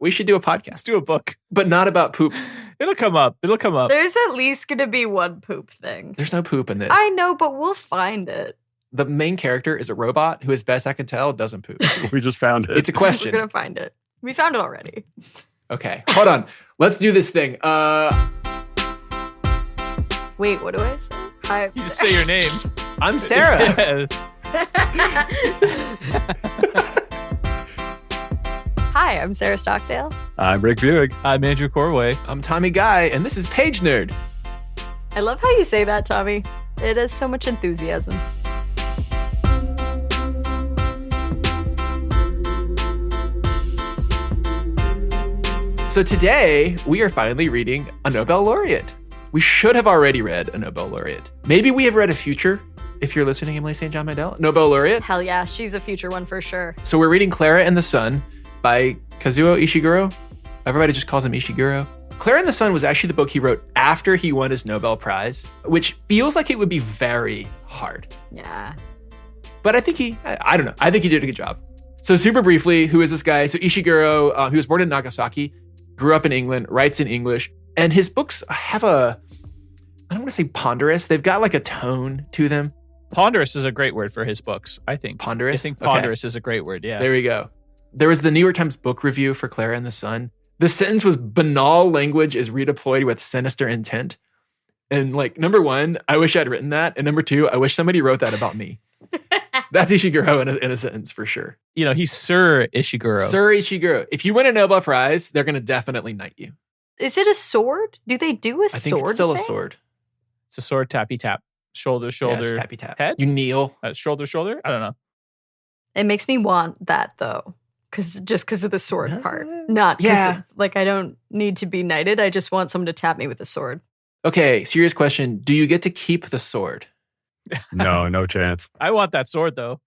We should do a podcast. Let's do a book. But not about poops. It'll come up. There's at least going to be one poop thing. There's no poop in this. I know, but we'll find it. The main character is a robot who, as best I can tell, doesn't poop. We just found it. It's a question. We're going to find it. We found it already. Okay, hold on. Let's do this thing. Wait, what do I say? Hi, You just say your name. I'm Sarah. Yeah. Hi, I'm Sarah Stockdale. I'm Rick Buick. I'm Andrew Corway. I'm Tommy Guy, and this is Pagenerd. I love how you say that, Tommy. It has so much enthusiasm. So today, we are finally reading a Nobel laureate. We should have already read a Nobel laureate. Maybe we have read a future, if you're listening, Emily St. John Mandel. Nobel laureate. Hell yeah, she's a future one for sure. So we're reading Klara and the Sun by Kazuo Ishiguro. Everybody just calls him Ishiguro. Klara and the Sun was actually the book he wrote after he won his Nobel Prize, which feels like it would be very hard. Yeah. But I think I don't know. I think he did a good job. So super briefly, who is this guy? So Ishiguro, he was born in Nagasaki, grew up in England, writes in English, and his books have I don't want to say ponderous. They've got like a tone to them. Ponderous is a great word for his books, I think. Ponderous? I think ponderous is a great word, yeah. There we go. There was the New York Times book review for Klara and the Sun. The sentence was, banal language is redeployed with sinister intent. And like, number one, I wish I'd written that. And number two, I wish somebody wrote that about me. That's Ishiguro in a sentence for sure. You know, he's Sir Ishiguro. Sir Ishiguro. If you win a Nobel Prize, they're going to definitely knight you. Is it a sword? Do they do a sword? I think it's still thing? a sword. It's a sword tappy tap. Shoulder, Yes, tappy tap. head? You kneel. Shoulder. I don't know. It makes me want that though. Because of the sword Does part. it? Not because Yeah. I don't need to be knighted. I just want someone to tap me with a sword. Okay, serious question. Do you get to keep the sword? No chance. I want that sword, though.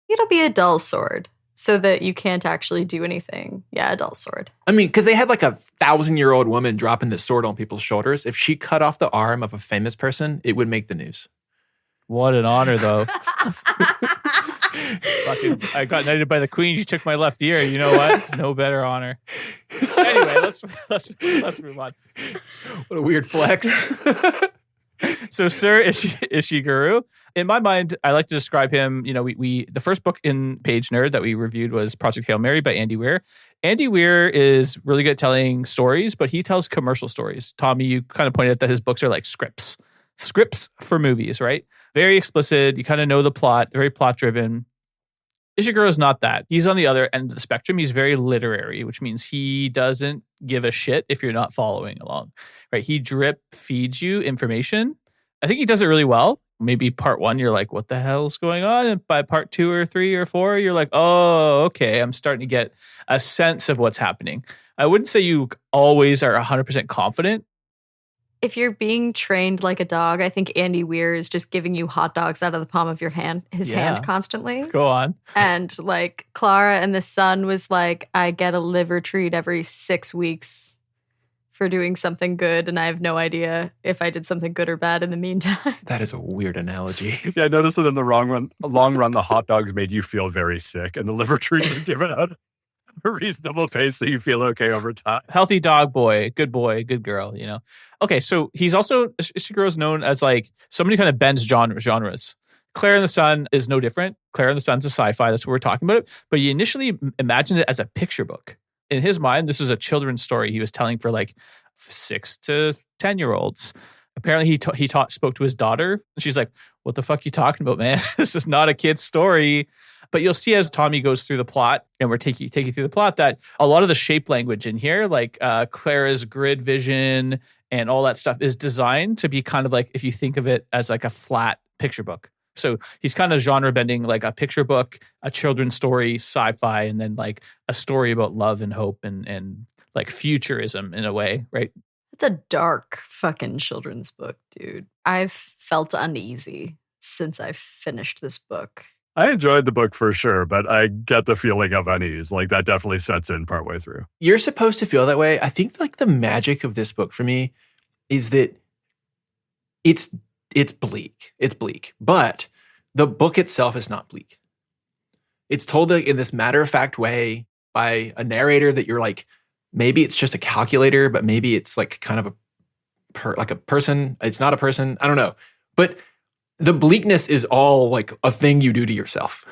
It'll be a dull sword so that you can't actually do anything. Yeah, a dull sword. I mean, because they had like a 1,000-year-old woman dropping this sword on people's shoulders. If she cut off the arm of a famous person, it would make the news. What an honor, though. I got knighted by the queen. She took my left ear. You know what? No better honor. Anyway, let's move on. What a weird flex. So Sir Ishiguro, in my mind, I like to describe him. You know, we the first book in Pagenerd that we reviewed was Project Hail Mary by Andy Weir. Andy Weir is really good at telling stories, but he tells commercial stories. Tommy, you kind of pointed out that his books are like scripts for movies, right? Very explicit. You kind of know the plot, very plot driven. Ishiguro is not that. He's on the other end of the spectrum. He's very literary, which means he doesn't give a shit if you're not following along, right? He drip feeds you information. I think he does it really well. Maybe part one, you're like, what the hell's going on? And by part 2 or 3 or 4, you're like, oh, okay, I'm starting to get a sense of what's happening. I wouldn't say you always are 100% confident. If you're being trained like a dog, I think Andy Weir is just giving you hot dogs out of the palm of your hand, his hand constantly. Go on. And like Klara and the Sun was like, I get a liver treat every 6 weeks for doing something good, and I have no idea if I did something good or bad in the meantime. That is a weird analogy. Yeah, I noticed that in the long run, the hot dogs made you feel very sick, and the liver treats are given out at a reasonable pace so you feel okay over time. Healthy dog boy, good girl, you know. Okay, so he's also, Ishiguro is known as like somebody who kind of bends genres. Klara and the Sun is no different. Klara and the Sun's a sci-fi, that's what we're talking about. But he initially imagined it as a picture book. In his mind, this was a children's story he was telling for like 6 to 10-year-olds. Apparently, he spoke to his daughter. And she's like, what the fuck are you talking about, man? This is not a kid's story. But you'll see as Tommy goes through the plot, and we're taking you through the plot, that a lot of the shape language in here, like Clara's grid vision and all that stuff, is designed to be kind of like, if you think of it as like a flat picture book. So he's kind of genre bending, like a picture book, a children's story, sci-fi, and then like a story about love and hope and like futurism in a way, right? It's a dark fucking children's book, dude. I've felt uneasy since I finished this book. I enjoyed the book for sure, but I get the feeling of unease. Like that definitely sets in partway through. You're supposed to feel that way. I think like the magic of this book for me is that it's bleak. It's bleak, but the book itself is not bleak. It's told in this matter-of-fact way by a narrator that you're like Maybe it's just a calculator, but maybe it's like kind of like a person. It's not a person. I don't know. But the bleakness is all like a thing you do to yourself.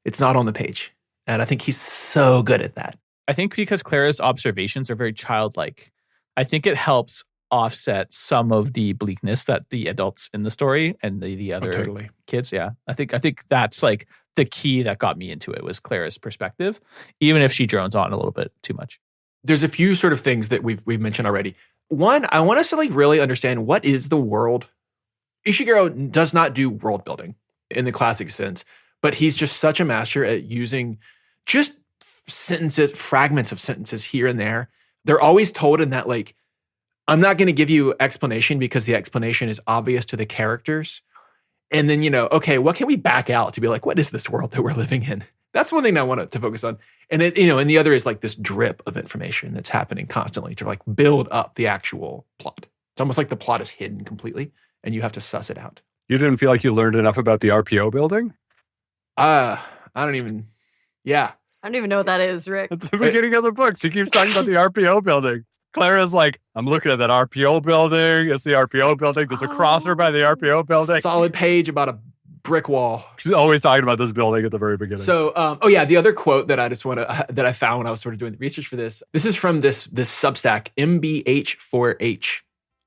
It's not on the page. And I think he's so good at that. I think because Klara's observations are very childlike, I think it helps offset some of the bleakness that the adults in the story and the other kids. Yeah. I think that's like the key that got me into it was Klara's perspective, even if she drones on a little bit too much. There's a few sort of things that we've mentioned already. One, I want us to like really understand what is the world. Ishiguro does not do world building in the classic sense, but he's just such a master at using just sentences, fragments of sentences here and there. They're always told in that like, I'm not going to give you explanation because the explanation is obvious to the characters. And then, okay, what can we back out to be like, what is this world that we're living in? That's one thing I want to focus on. And it, and the other is like this drip of information that's happening constantly to like build up the actual plot. It's almost like the plot is hidden completely and you have to suss it out. You didn't feel like you learned enough about the RPO building? I don't even know what that is, Rick. At the beginning of the book, she keeps talking about the RPO building. Klara's like, I'm looking at that RPO building. It's the RPO building. There's a crosser by the RPO building. Solid page about a brick wall. She's always talking about this building at the very beginning. So, the other quote that I just that I found when I was sort of doing the research for this. This is from this Substack, MBH4H.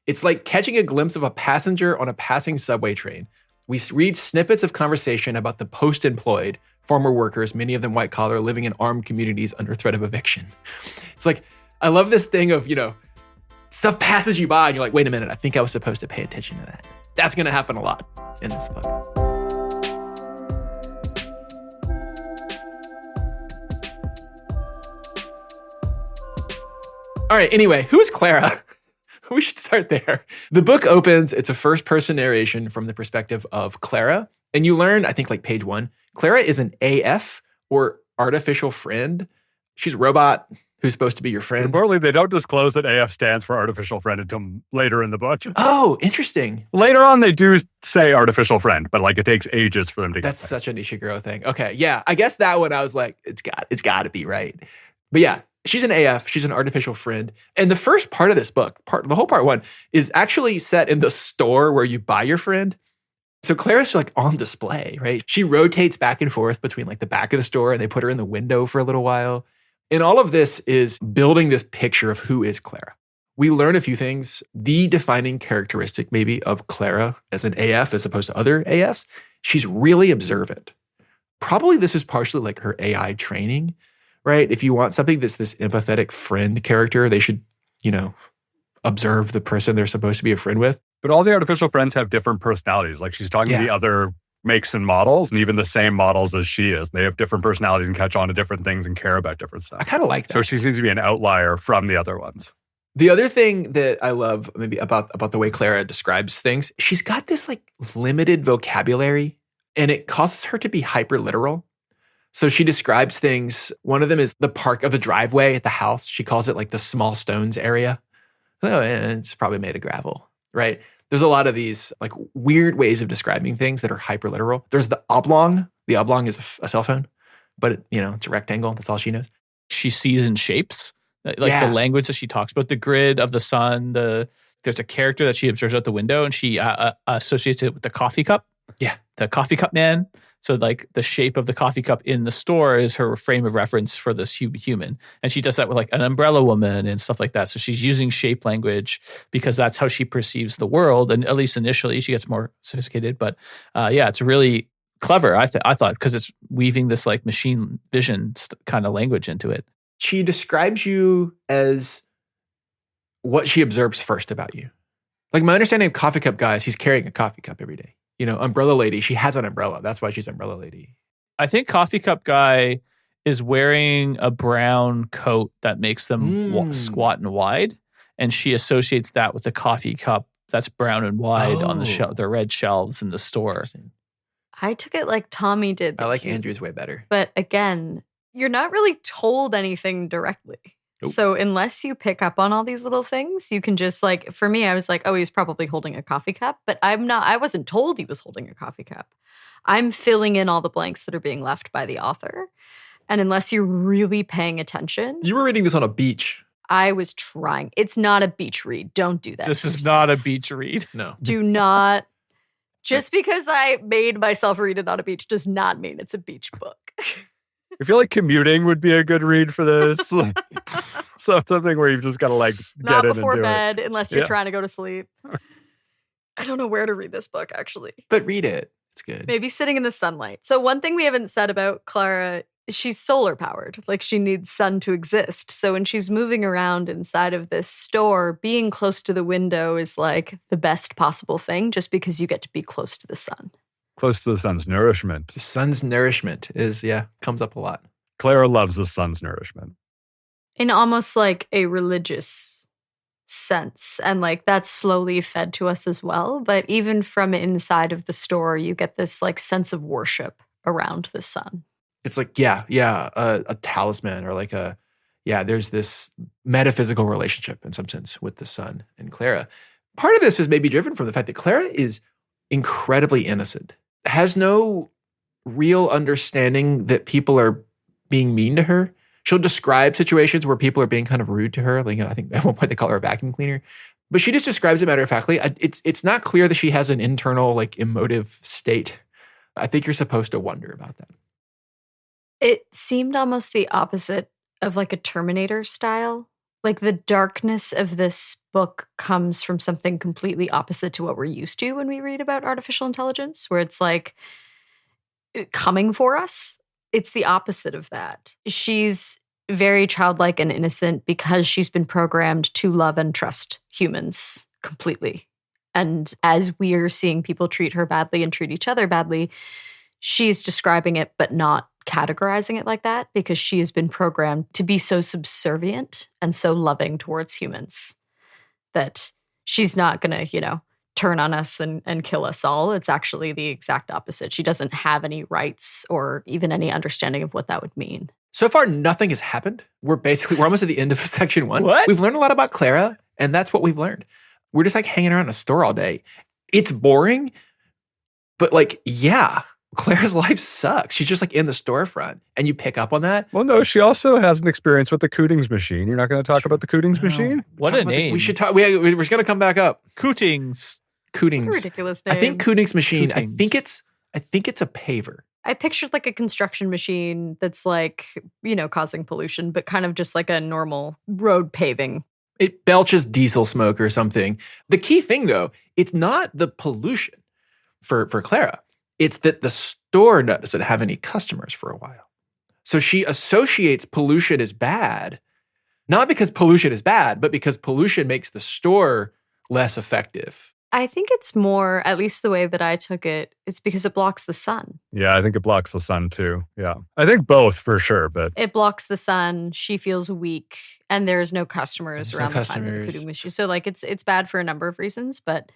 It's like catching a glimpse of a passenger on a passing subway train. We read snippets of conversation about the post-employed, former workers, many of them white collar, living in armed communities under threat of eviction. It's like, I love this thing of, stuff passes you by and you're like, wait a minute, I think I was supposed to pay attention to that. That's going to happen a lot in this book. All right, anyway, who is Klara? We should start there. The book opens, it's a first-person narration from the perspective of Klara. And you learn, I think like page 1, Klara is an AF, or artificial friend. She's a robot who's supposed to be your friend. Importantly, they don't disclose that AF stands for artificial friend until later in the book. Oh, interesting. Later on, they do say artificial friend, but like it takes ages for them to get That's such an Ishiguro thing. Okay, yeah. I guess that one I was like, it's got to be right. But yeah, she's an AF. She's an artificial friend. And the first part of this book, the whole part 1, is actually set in the store where you buy your friend. So Klara's like on display, right? She rotates back and forth between like the back of the store and they put her in the window for a little while. And all of this is building this picture of who is Klara. We learn a few things. The defining characteristic maybe of Klara as an AF as opposed to other AFs, she's really observant. Probably this is partially like her AI training, right? If you want something that's this empathetic friend character, they should, observe the person they're supposed to be a friend with. But all the artificial friends have different personalities. Like she's talking to the other makes and models, and even the same models as she is. They have different personalities and catch on to different things and care about different stuff. I kind of like that. So she seems to be an outlier from the other ones. The other thing that I love maybe about the way Klara describes things, she's got this like limited vocabulary and it causes her to be hyper literal. So she describes things. One of them is the park of the driveway at the house. She calls it like the small stones area. Oh, and it's probably made of gravel, right? There's a lot of these like weird ways of describing things that are hyper literal. There's the oblong. The oblong is a cell phone, but it's a rectangle. That's all she knows. She sees in shapes, like the language that she talks about, the grid of the sun. There's a character that she observes out the window, and she associates it with the coffee cup. Yeah, the coffee cup man. So like the shape of the coffee cup in the store is her frame of reference for this human. And she does that with like an umbrella woman and stuff like that. So she's using shape language because that's how she perceives the world. And at least initially she gets more sophisticated. But it's really clever, I thought, because it's weaving this like machine vision kind of language into it. She describes you as what she observes first about you. Like my understanding of coffee cup guy is he's carrying a coffee cup every day. Umbrella lady, she has an umbrella. That's why she's umbrella lady. I think coffee cup guy is wearing a brown coat that makes them squat and wide. And she associates that with the coffee cup that's brown and wide on the red shelves in the store. I took it like Tommy did. I like Andrew's way better. But again, you're not really told anything directly. Nope. So unless you pick up on all these little things, you can just like, for me, I was like, oh, he was probably holding a coffee cup, but I wasn't told he was holding a coffee cup. I'm filling in all the blanks that are being left by the author. And unless you're really paying attention. You were reading this on a beach. I was trying. It's not a beach read. Don't do that. This is not a beach read. No. Do not. Just because I made myself read it on a beach does not mean it's a beach book. I feel like commuting would be a good read for this. So something where you've just got to like Not get in before and do bed, unless you're Yeah. trying to go to sleep. I don't know where to read this book, actually. But read it. It's good. Maybe sitting in the sunlight. So one thing we haven't said about Klara, she's solar powered. Like she needs sun to exist. So when she's moving around inside of this store, being close to the window is like the best possible thing just because you get to be close to the sun. it. Close to the sun's nourishment. The sun's nourishment comes up a lot. Klara loves the sun's nourishment. In almost like a religious sense. And like that's slowly fed to us as well. But even from inside of the store, you get this like sense of worship around the sun. It's like, a talisman or like there's this metaphysical relationship in some sense with the sun and Klara. Part of this is maybe driven from the fact that Klara is incredibly innocent, has no real understanding that people are being mean to her. She'll describe situations where people are being kind of rude to her. Like, I think at one point they call her a vacuum cleaner. But she just describes it matter-of-factly. It's not clear that she has an internal, like, emotive state. I think you're supposed to wonder about that. It seemed almost the opposite of like a Terminator style. Like the darkness of this book comes from something completely opposite to what we're used to when we read about artificial intelligence, where it's like coming for us. It's the opposite of that. She's very childlike and innocent because she's been programmed to love and trust humans completely. And as we are seeing people treat her badly and treat each other badly, she's describing it but not categorizing it like that because she has been programmed to be so subservient and so loving towards humans that she's not going to, turn on us and kill us all. It's actually the exact opposite. She doesn't have any rights or even any understanding of what that would mean. So far, nothing has happened. We're almost at the end of section 1. What? We've learned a lot about Klara, and that's what we've learned. We're just like hanging around a store all day. It's boring, but like, Klara's life sucks. She's just like in the storefront, and you pick up on that. Well, no, she also has an experience with the Cootings machine. You're not going to talk about the Cootings machine? What Talk a about name. we should talk. We're just going to come back up. Cootings. Cootings. What a ridiculous name. I think Cootings machine. Cootings. I think it's a paver. I pictured like a construction machine that's like, causing pollution, but kind of just like a normal road paving. It belches diesel smoke or something. The key thing, though, it's not the pollution for Klara. It's that the store doesn't have any customers for a while. So she associates pollution as bad, not because pollution is bad, but because pollution makes the store less effective. I think it's more, at least the way that I took it, it's because it blocks the sun. Yeah, I think it blocks the sun too. Yeah. I think both for sure, but It blocks the sun. She feels weak, and there's no customers There's no around the time of the customers. Kudu issue. So like it's bad for a number of reasons, but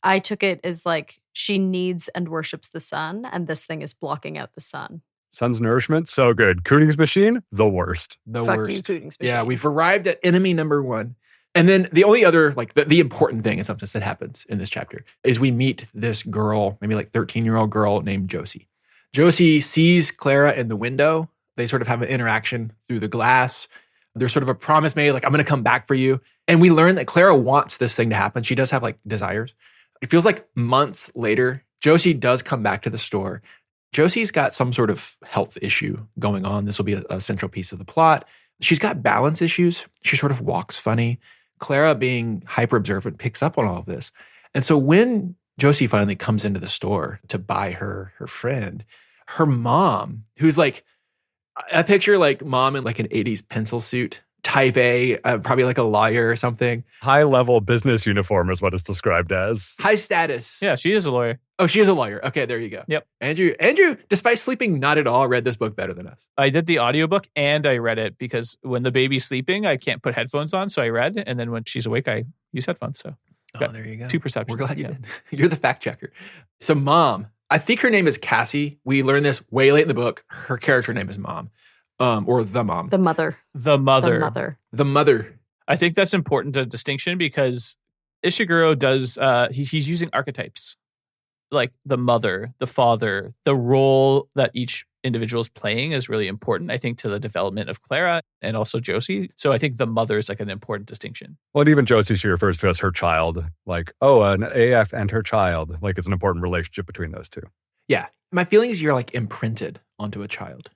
I took it as like she needs and worships the sun, and this thing is blocking out the sun. sun's nourishment, so good. Cootings machine, the worst. The Fuck worst. you, Kuding's machine. Yeah, we've arrived at enemy number 1. And then the only other, like the important thing in some sense that happens in this chapter is we meet this girl, maybe like 13-year-old girl named Josie. Josie sees Klara in the window. They sort of have an interaction through the glass. There's sort of a promise made, like, I'm going to come back for you. And we learn that Klara wants this thing to happen. She does have like desires. It feels like months later, Josie does come back to the store. Josie's got some sort of health issue going on. This will be a central piece of the plot. She's got balance issues. She sort of walks funny. Klara, being hyper observant, picks up on all of this. And so when Josie finally comes into the store to buy her friend, her mom, who's like, I picture like mom in like an 80s pencil suit, type A, probably like a lawyer or something. High level business uniform is what it's described as. High status. Yeah, she is a lawyer. Oh, she is a lawyer. Okay, there you go. Yep. Andrew, despite sleeping not at all, read this book better than us. I did the audiobook and I read it because when the baby's sleeping, I can't put headphones on. So I read. And then when she's awake, I use headphones. So got there you go. two perceptions. We're glad you yeah. did. You're the fact checker. So mom, I think her name is Cassie. We learned this way late in the book. Her character name is Mom. Or the mom. The mother. The mother. The mother. The mother. I think that's important to distinction because Ishiguro does, he's using archetypes like the mother, the father, the role that each individuals playing is really important, I think, to the development of Klara and also Josie. So I think the mother is like an important distinction. Well, and even Josie, she refers to as her child. Like, oh, an AF and her child. Like, it's an important relationship between those two. Yeah. My feeling is you're like imprinted onto a child.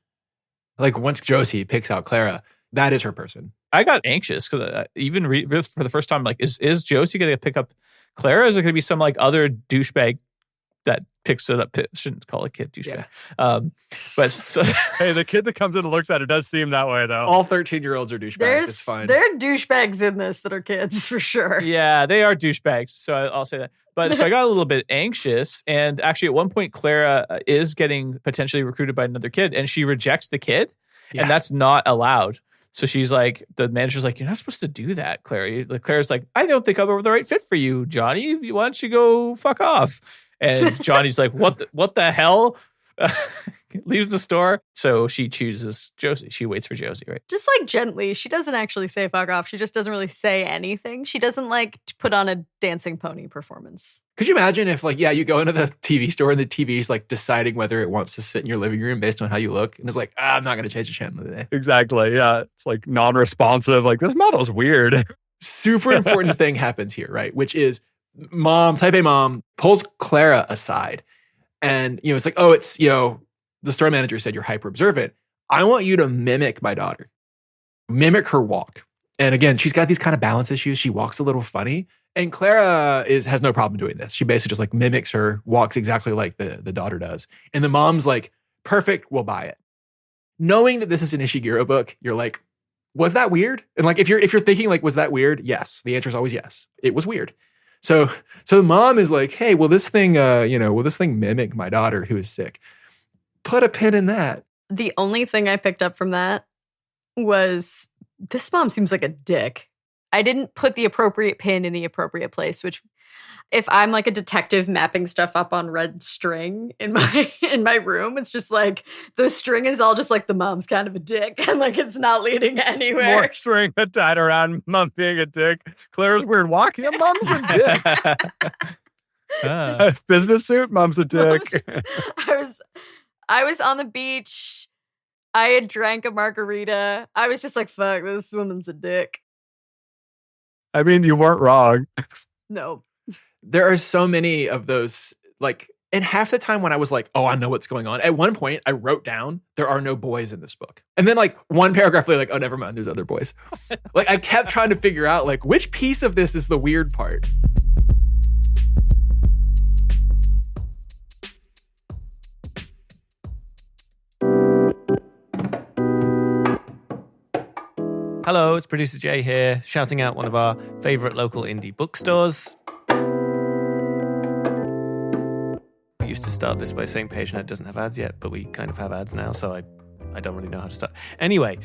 Like once Josie picks out Klara, that is her person. I got anxious because even for the first time, like, is Josie going to pick up Klara? Is it going to be some like other douchebag that picks it up? Shouldn't call a kid douchebag. Yeah. But so, Hey, the kid that comes in and looks at her does seem that way, though. All 13-year-olds are douchebags. It's fine. There are douchebags in this that are kids for sure. yeah, they are douchebags. So I'll say that. But so I got a little bit anxious. And actually, at one point, Klara is getting potentially recruited by another kid, and she rejects the kid, and that's not allowed. So she's like, the manager's like, you're not supposed to do that, Klara. Clara's like, I don't think I'm the right fit for you, Johnny. Why don't you go fuck off? And Johnny's like, what the hell? Leaves the store. So she chooses Josie. She waits for Josie, right? Just like gently. She doesn't actually say fuck off. She just doesn't really say anything. She doesn't like to put on a dancing pony performance. Could you imagine if like, you go into the TV store and the TV is like deciding whether it wants to sit in your living room based on how you look. And it's like, I'm not going to change the channel today. Exactly. Yeah. It's like non-responsive. Like, this model's weird. Super important thing happens here, right? Which is type A mom pulls Klara aside. And, it's like, it's, the store manager said you're hyper observant. I want you to mimic my daughter, mimic her walk. And again, she's got these kind of balance issues. She walks a little funny. And Klara has no problem doing this. She basically just like mimics her, walks exactly like the daughter does. And the mom's like, perfect, we'll buy it. Knowing that this is an Ishiguro book, you're like, was that weird? And like, if you're thinking like, was that weird? Yes. The answer is always yes. It was weird. So the mom is like, hey, will this thing mimic my daughter who is sick? Put a pin in that. The only thing I picked up from that was this mom seems like a dick. I didn't put the appropriate pin in the appropriate place, which if I'm like a detective mapping stuff up on red string in my room, it's just like the string is all just like the mom's kind of a dick and like it's not leading anywhere. More string tied around mom being a dick. Claire's weird walking. Mom's a dick. Business suit. Mom's a dick. I was on the beach. I had drank a margarita. I was just like, fuck, this woman's a dick. I mean, you weren't wrong. No. There are so many of those, like, and half the time when I was like, oh, I know what's going on. At one point, I wrote down, there are no boys in this book. And then like one paragraph later, like, oh, never mind, there's other boys. Like I kept trying to figure out like, which piece of this is the weird part? Hello, it's producer Jay here, shouting out one of our favorite local indie bookstores. We used to start this by saying Pagenerd doesn't have ads yet, but we kind of have ads now, so I don't really know how to start. Anyway,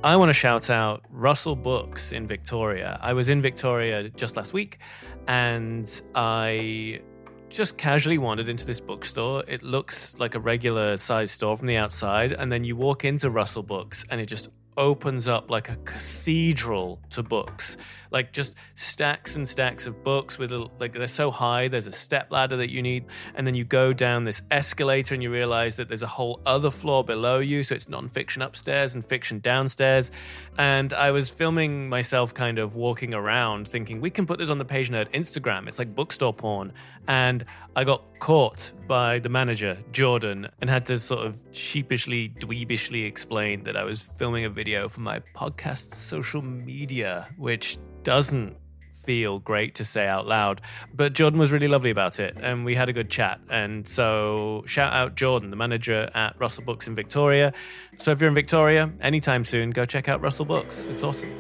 I want to shout out Russell Books in Victoria. I was in Victoria just last week, and I just casually wandered into this bookstore. It looks like a regular size store from the outside, and then you walk into Russell Books, and it just opens up like a cathedral to books, like just stacks and stacks of books with like they're so high there's a step ladder that you need, and then you go down this escalator and you realize that there's a whole other floor below you, so it's non-fiction upstairs and fiction downstairs. And I was filming myself kind of walking around thinking we can put this on the Pagenerd Instagram, it's like bookstore porn, and I got caught by the manager Jordan and had to sort of sheepishly, dweebishly explain that I was filming a video for my podcast's social media, which doesn't feel great to say out loud. But Jordan was really lovely about it, and we had a good chat. And so shout out Jordan, the manager at Russell Books in Victoria. So if you're in Victoria anytime soon, go check out Russell Books. It's awesome.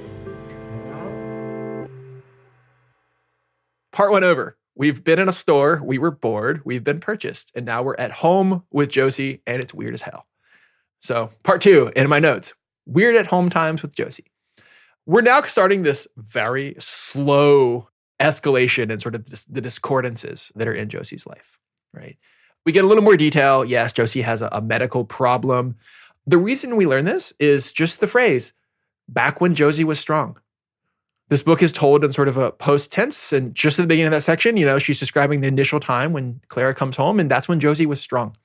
Part one over. We've been in a store, we were bored, we've been purchased, and now we're at home with Josie, and it's weird as hell. So part two, in my notes, weird at home times with Josie. We're now starting this very slow escalation and sort of the discordances that are in Josie's life, right? We get a little more detail. Yes, Josie has a medical problem. The reason we learn this is just the phrase, back when Josie was strong. This book is told in sort of a post tense, and just at the beginning of that section, she's describing the initial time when Klara comes home, and that's when Josie was strong.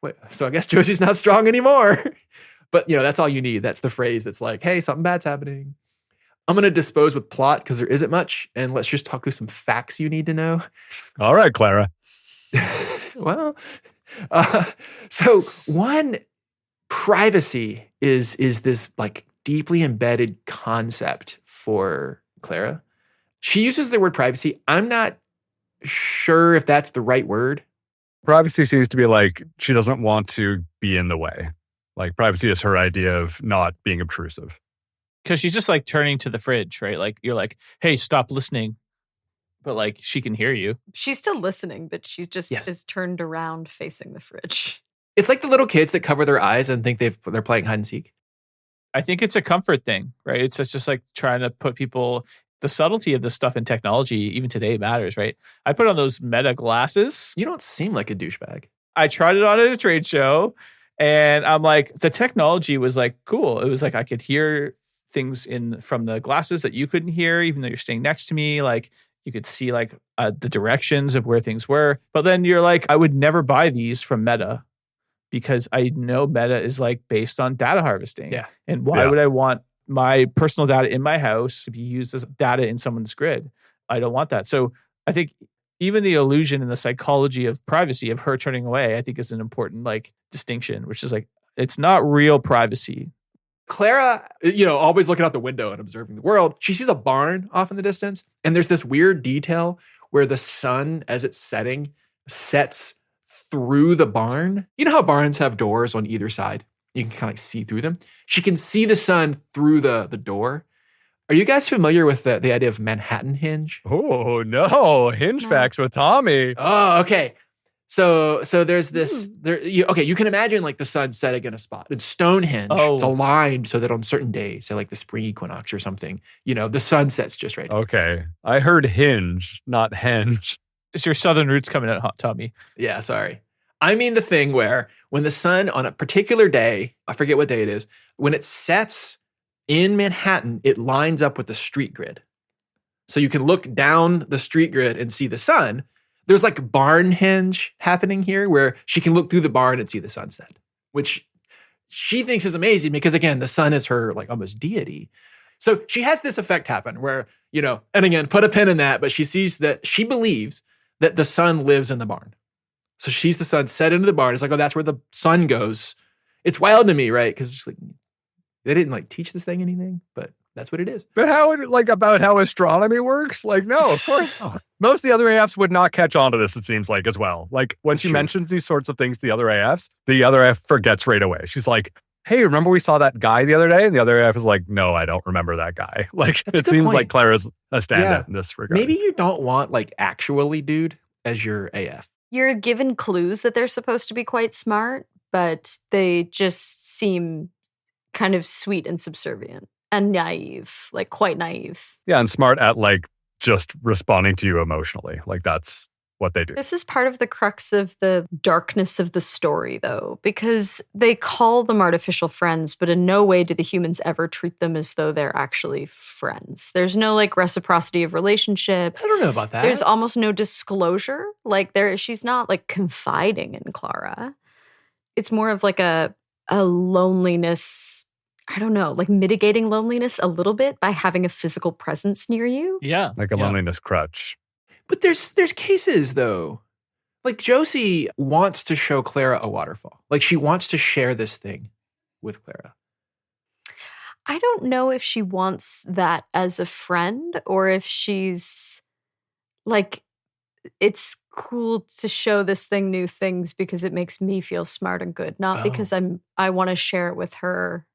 Wait, so I guess Josie's not strong anymore. But, that's all you need. That's the phrase that's like, hey, something bad's happening. I'm going to dispose with plot because there isn't much. And let's just talk through some facts you need to know. All right, Klara. Well, so one, privacy is this like deeply embedded concept for Klara. She uses the word privacy. I'm not sure if that's the right word. Privacy seems to be like she doesn't want to be in the way. Like privacy is her idea of not being obtrusive. Because she's just like turning to the fridge, right? Like you're like, hey, stop listening. But like she can hear you. She's still listening, but she just Yes. is turned around facing the fridge. It's like the little kids that cover their eyes and think they're playing hide and seek. I think it's a comfort thing, right? It's just like trying to put people, the subtlety of this stuff in technology, even today matters, right? I put on those Meta glasses. You don't seem like a douchebag. I tried it on at a trade show and I'm like, the technology was like cool. It was like I could hear things from the glasses that you couldn't hear, even though you're staying next to me. Like you could see like the directions of where things were. But then you're like, I would never buy these from Meta because I know Meta is like based on data harvesting. Yeah. And why would I want my personal data in my house to be used as data in someone's grid? I don't want that. So I think even the illusion and the psychology of privacy of her turning away, I think is an important like distinction, which is like, it's not real privacy. Klara, always looking out the window and observing the world. She sees a barn off in the distance. And there's this weird detail where the sun, as it's setting, sets through the barn. You know how barns have doors on either side? You can kind of see through them. She can see the sun through the door. Are you guys familiar with the idea of Manhattan hinge? Oh, no. Hinge facts with Tommy. Oh, okay. So there's this, you can imagine like the sun setting in a spot. In Stonehenge, it's aligned so that on certain days, say like the spring equinox or something, the sun sets just right. Okay. I heard hinge, not henge. It's your southern roots coming out, Tommy. Yeah, sorry. I mean the thing where when the sun on a particular day, I forget what day it is, when it sets in Manhattan, it lines up with the street grid. So you can look down the street grid and see the sun. There's like barn hinge happening here where she can look through the barn and see the sunset, which she thinks is amazing because, again, the sun is her like almost deity. So she has this effect happen where, and again, put a pin in that, but she believes that the sun lives in the barn. So she sees the sun set into the barn. It's like, oh, that's where the sun goes. It's wild to me, right? Because like they didn't like teach this thing anything, but that's what it is. But about how astronomy works? Like, no, of course not. Most of the other AFs would not catch on to this, it seems like, as well. Like, when she mentions these sorts of things to the other AFs, the other AF forgets right away. She's like, hey, remember we saw that guy the other day? And the other AF is like, no, I don't remember that guy. Like, it seems like Klara's a standout in this regard. Maybe you don't want, like, actually dude as your AF. You're given clues that they're supposed to be quite smart, but they just seem kind of sweet and subservient and naive, like quite naive. Yeah, and smart at like just responding to you emotionally. Like that's what they do. This is part of the crux of the darkness of the story, though, because they call them artificial friends, but in no way do the humans ever treat them as though they're actually friends. There's no like reciprocity of relationship. I don't know about that. There's almost no disclosure. Like she's not like confiding in Klara. It's more of like a loneliness. I don't know, like mitigating loneliness a little bit by having a physical presence near you. Yeah. Like a loneliness crutch. But there's cases though. Like Josie wants to show Klara a waterfall. Like she wants to share this thing with Klara. I don't know if she wants that as a friend or if she's like, it's cool to show this thing new things because it makes me feel smart and good, not because I want to share it with her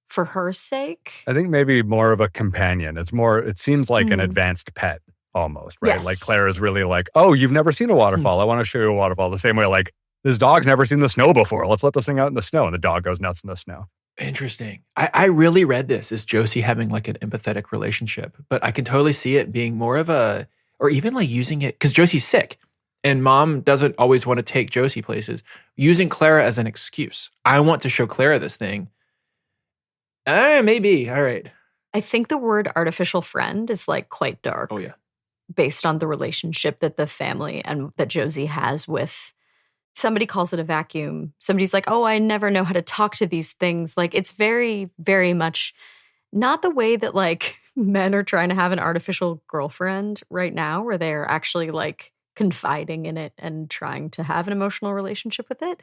for her sake. I think maybe more of a companion. It seems like an advanced pet almost, right? Yes. Like Klara's really like, oh, you've never seen a waterfall. I want to show you a waterfall. The same way like, this dog's never seen the snow before. Let's let this thing out in the snow. And the dog goes nuts in the snow. Interesting. I really read this as Josie having like an empathetic relationship, but I can totally see it being more of a, or even like using it, because Josie's sick and mom doesn't always want to take Josie places, using Klara as an excuse. I want to show Klara this thing. Maybe. All right. I think the word artificial friend is like quite dark. Oh, yeah. Based on the relationship that the family and that Josie has with Somebody calls it a vacuum. Somebody's like, oh, I never know how to talk to these things. Like, it's very, very much not the way that like men are trying to have an artificial girlfriend right now, where they're actually like confiding in it and trying to have an emotional relationship with it.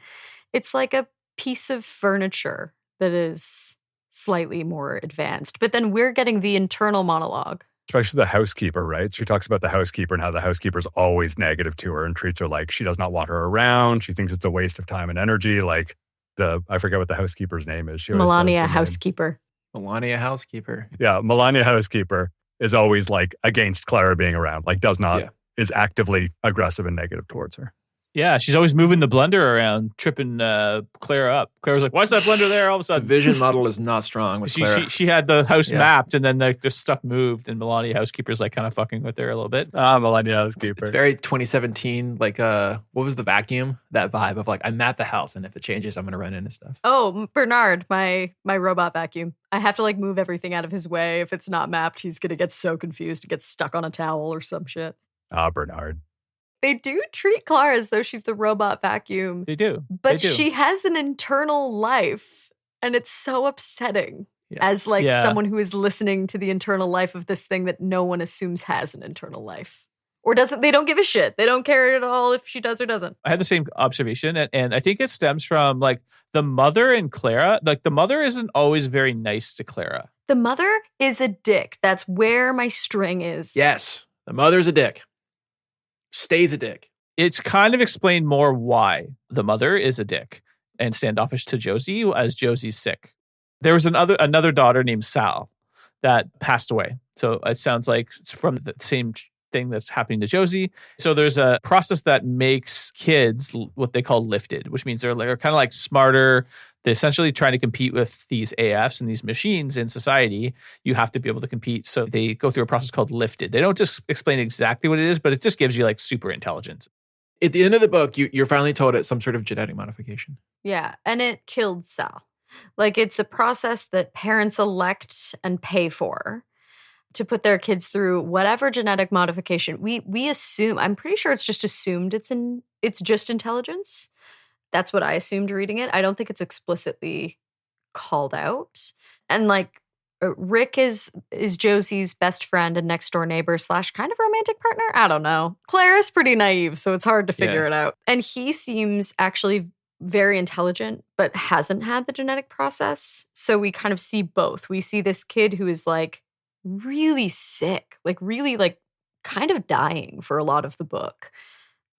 It's like a piece of furniture that is slightly more advanced. But then we're getting the internal monologue. Especially the housekeeper, right? She talks about the housekeeper and how the housekeeper's always negative to her and treats her like she does not want her around. She thinks it's a waste of time and energy. Like I forget what the housekeeper's name is. She always says the Melania name. housekeeper. Melania housekeeper. Yeah, Melania housekeeper is always like against Klara being around. Like is actively aggressive and negative towards her. Yeah, she's always moving the blender around, tripping Klara up. Klara's like, why's that blender there all of a The sudden? vision model is not strong with Klara. She had the house mapped, and then the stuff moved, and Melania housekeeper's like kind of fucking with her a little bit. Melania housekeeper. It's very 2017, like what was the vacuum? That vibe of like, I map the house, and if it changes, I'm going to run into stuff. Oh, Bernard, my robot vacuum. I have to like move everything out of his way. If it's not mapped, he's going to get so confused. He gets stuck on a towel or some shit. Bernard. They do treat Klara as though she's the robot vacuum. They do. But she has an internal life, and it's so upsetting as like someone who is listening to the internal life of this thing that no one assumes has an internal life. Or doesn't. They don't give a shit. They don't care at all if she does or doesn't. I had the same observation, and I think it stems from like the mother and Klara. Like the mother isn't always very nice to Klara. The mother is a dick. That's where my string is. Yes. The mother's a dick. Stays a dick. It's kind of explained more why the mother is a dick and standoffish to Josie as Josie's sick. There was another daughter named Sal that passed away. So it sounds like it's from the same thing that's happening to Josie. So there's a process that makes kids what they call lifted, which means they're kind of like smarter. They're essentially trying to compete with these AFs and these machines in society. You have to be able to compete. So they go through a process called lifted. They don't just explain exactly what it is, but it just gives you like super intelligence. At the end of the book, you're finally told it's some sort of genetic modification. Yeah, and it killed Sal. Like it's a process that parents elect and pay for to put their kids through whatever genetic modification. We assume, I'm pretty sure it's just assumed it's just intelligence. That's what I assumed reading it. I don't think it's explicitly called out. And like Rick is Josie's best friend and next door neighbor / kind of romantic partner. I don't know. Clara's pretty naive, so it's hard to figure it out. And he seems actually very intelligent, but hasn't had the genetic process. So we kind of see both. We see this kid who is like really sick, like really like kind of dying for a lot of the book.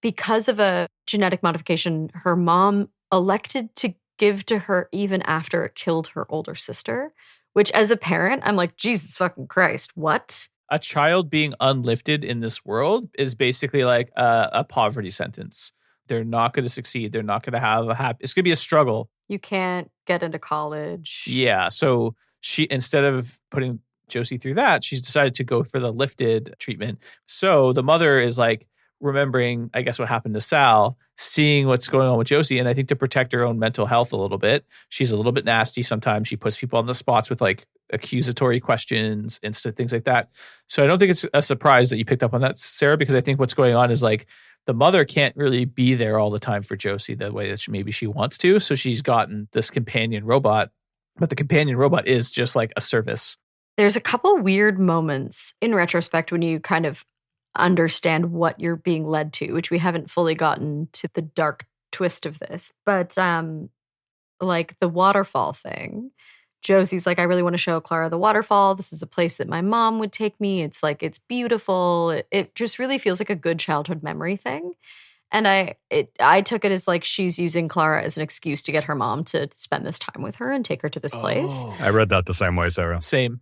Because of a genetic modification, her mom elected to give to her even after it killed her older sister, which as a parent, I'm like, Jesus fucking Christ, what? A child being unlifted in this world is basically like a poverty sentence. They're not going to succeed. They're not going to have it's going to be a struggle. You can't get into college. Yeah. So she, instead of putting Josie through that, she's decided to go for the lifted treatment. So the mother is like, remembering, I guess, what happened to Sal, seeing what's going on with Josie, and I think to protect her own mental health a little bit, she's a little bit nasty sometimes. She puts people on the spots with like accusatory questions and things like that. So I don't think it's a surprise that you picked up on that, Sarah, because I think what's going on is like the mother can't really be there all the time for Josie the way that maybe she wants to. So she's gotten this companion robot, but the companion robot is just like a service. There's a couple weird moments in retrospect when you kind of understand what you're being led to, which we haven't fully gotten to the dark twist of this. But like the waterfall thing, Josie's like, I really want to show Klara the waterfall. This is a place that my mom would take me. It's like, it's beautiful. It just really feels like a good childhood memory thing. And I took it as like she's using Klara as an excuse to get her mom to spend this time with her and take her to this place. I read that the same way, Sarah. Same.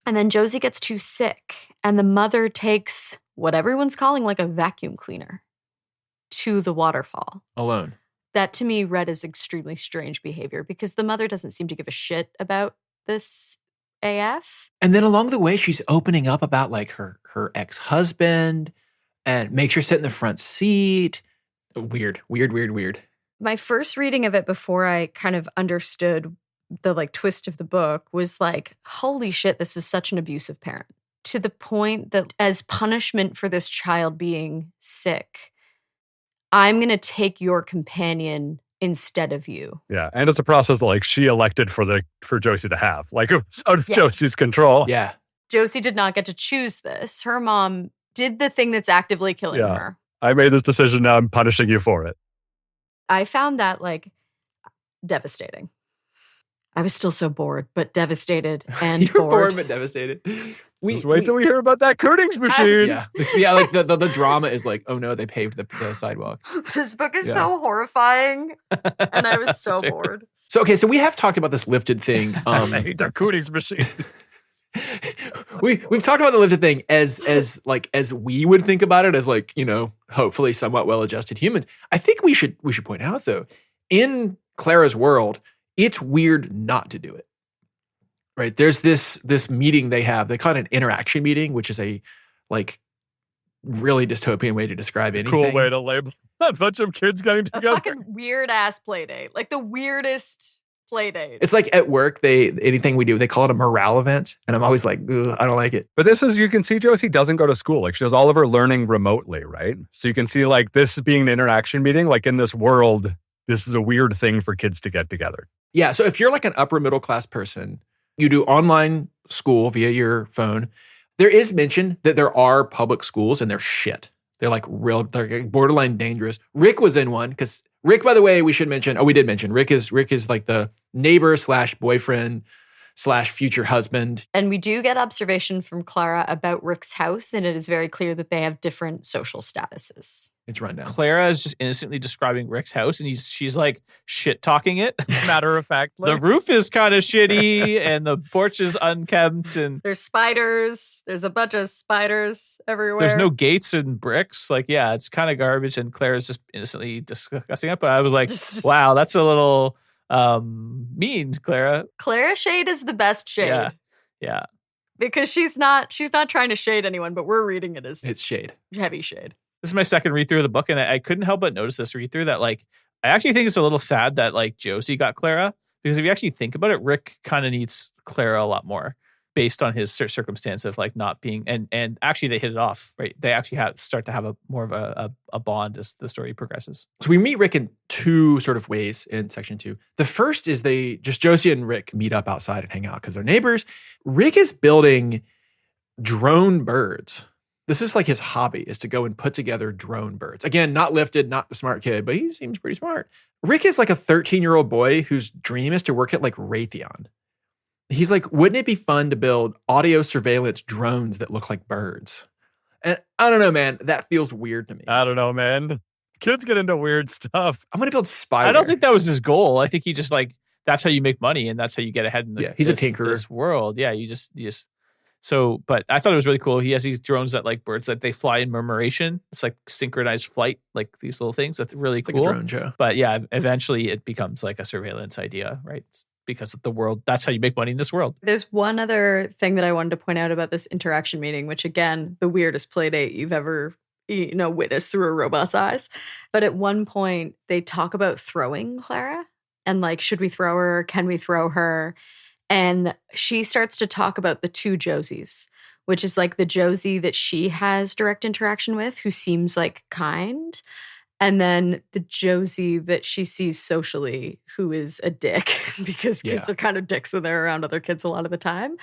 And then Josie gets too sick, and the mother takes what everyone's calling like a vacuum cleaner to the waterfall. Alone. That to me read as extremely strange behavior because the mother doesn't seem to give a shit about this AF. And then along the way, she's opening up about like her ex-husband and makes her sit in the front seat. Weird. My first reading of it before I kind of understood the like twist of the book was like, holy shit, this is such an abusive parent. To the point that as punishment for this child being sick, I'm going to take your companion instead of you. Yeah. And it's a process that like she elected for Josie to have. Like it was out of Josie's control. Yeah. Josie did not get to choose this. Her mom did the thing that's actively killing her. I made this decision. Now I'm punishing you for it. I found that like devastating. I was still so bored, but devastated and You were bored. bored but devastated. Just wait till we hear about that Koenig's machine. Yeah, like the drama is like, oh no, they paved the sidewalk. This book is so horrifying, and I was so bored. So we have talked about this lifted thing. I hate the Koenig's machine. We've talked about the lifted thing as we would think about it as like, you know, hopefully somewhat well-adjusted humans. I think we should point out though, in Klara's world, it's weird not to do it. Right? There's this meeting they have. They call it an interaction meeting, which is a like really dystopian way to describe anything. Cool way to label a bunch of kids getting together. A fucking weird ass play date. Like the weirdest play date. It's like at work, anything we do, they call it a morale event. And I'm always like, ugh, I don't like it. But this is, you can see Josie doesn't go to school. Like she does all of her learning remotely, right? So you can see like this being an interaction meeting, like in this world, this is a weird thing for kids to get together. Yeah. So if you're like an upper middle class person, you do online school via your phone. There is mention that there are public schools and they're shit. They're like they're borderline dangerous. Rick was in one because Rick, by the way, we should mention. Oh, we did mention Rick is like the neighbor / boyfriend / future husband. And we do get observation from Klara about Rick's house, and it is very clear that they have different social statuses. It's run down. Klara is just innocently describing Rick's house, and she's like shit talking it. Matter of fact, the roof is kind of shitty, and the porch is unkempt, and there's spiders. There's a bunch of spiders everywhere. There's no gates and bricks. Like, yeah, it's kind of garbage, and Klara's just innocently discussing it. But I was like, wow, that's a little mean, Klara. Klara shade is the best shade. Yeah. Because she's not trying to shade anyone, but we're reading it as it's shade, heavy shade. This is my second read through of the book, and I couldn't help but notice this read through that like I actually think it's a little sad that like Josie got Klara, because if you actually think about it, Rick kind of needs Klara a lot more based on his circumstance of like not being and actually they hit it off, right? They actually start to have a more of a bond as the story progresses. So we meet Rick in two sort of ways in section 2. The first is Josie and Rick meet up outside and hang out because they're neighbors. Rick is building drone birds. This is like his hobby, is to go and put together drone birds. Again, not lifted, not the smart kid, but he seems pretty smart. Rick is like a 13-year-old boy whose dream is to work at like Raytheon. He's like, wouldn't it be fun to build audio surveillance drones that look like birds? And I don't know, man. That feels weird to me. I don't know, man. Kids get into weird stuff. I'm going to build spyware. I don't think that was his goal. I think he just like, that's how you make money and that's how you get ahead in he's a tinkerer. This world. Yeah, you just so, but I thought it was really cool. He has these drones that like birds that they fly in murmuration. It's like synchronized flight, like these little things. That's really cool. Like a drone show. But yeah, eventually it becomes like a surveillance idea, right? It's because of the world. That's how you make money in this world. There's one other thing that I wanted to point out about this interaction meeting, which again, the weirdest play date you've ever witnessed through a robot's eyes. But at one point they talk about throwing Klara and like, should we throw her? Can we throw her? And she starts to talk about the two Josies, which is like the Josie that she has direct interaction with, who seems like kind. And then the Josie that she sees socially, who is a dick, because kids are kind of dicks when they're around other kids a lot of the time.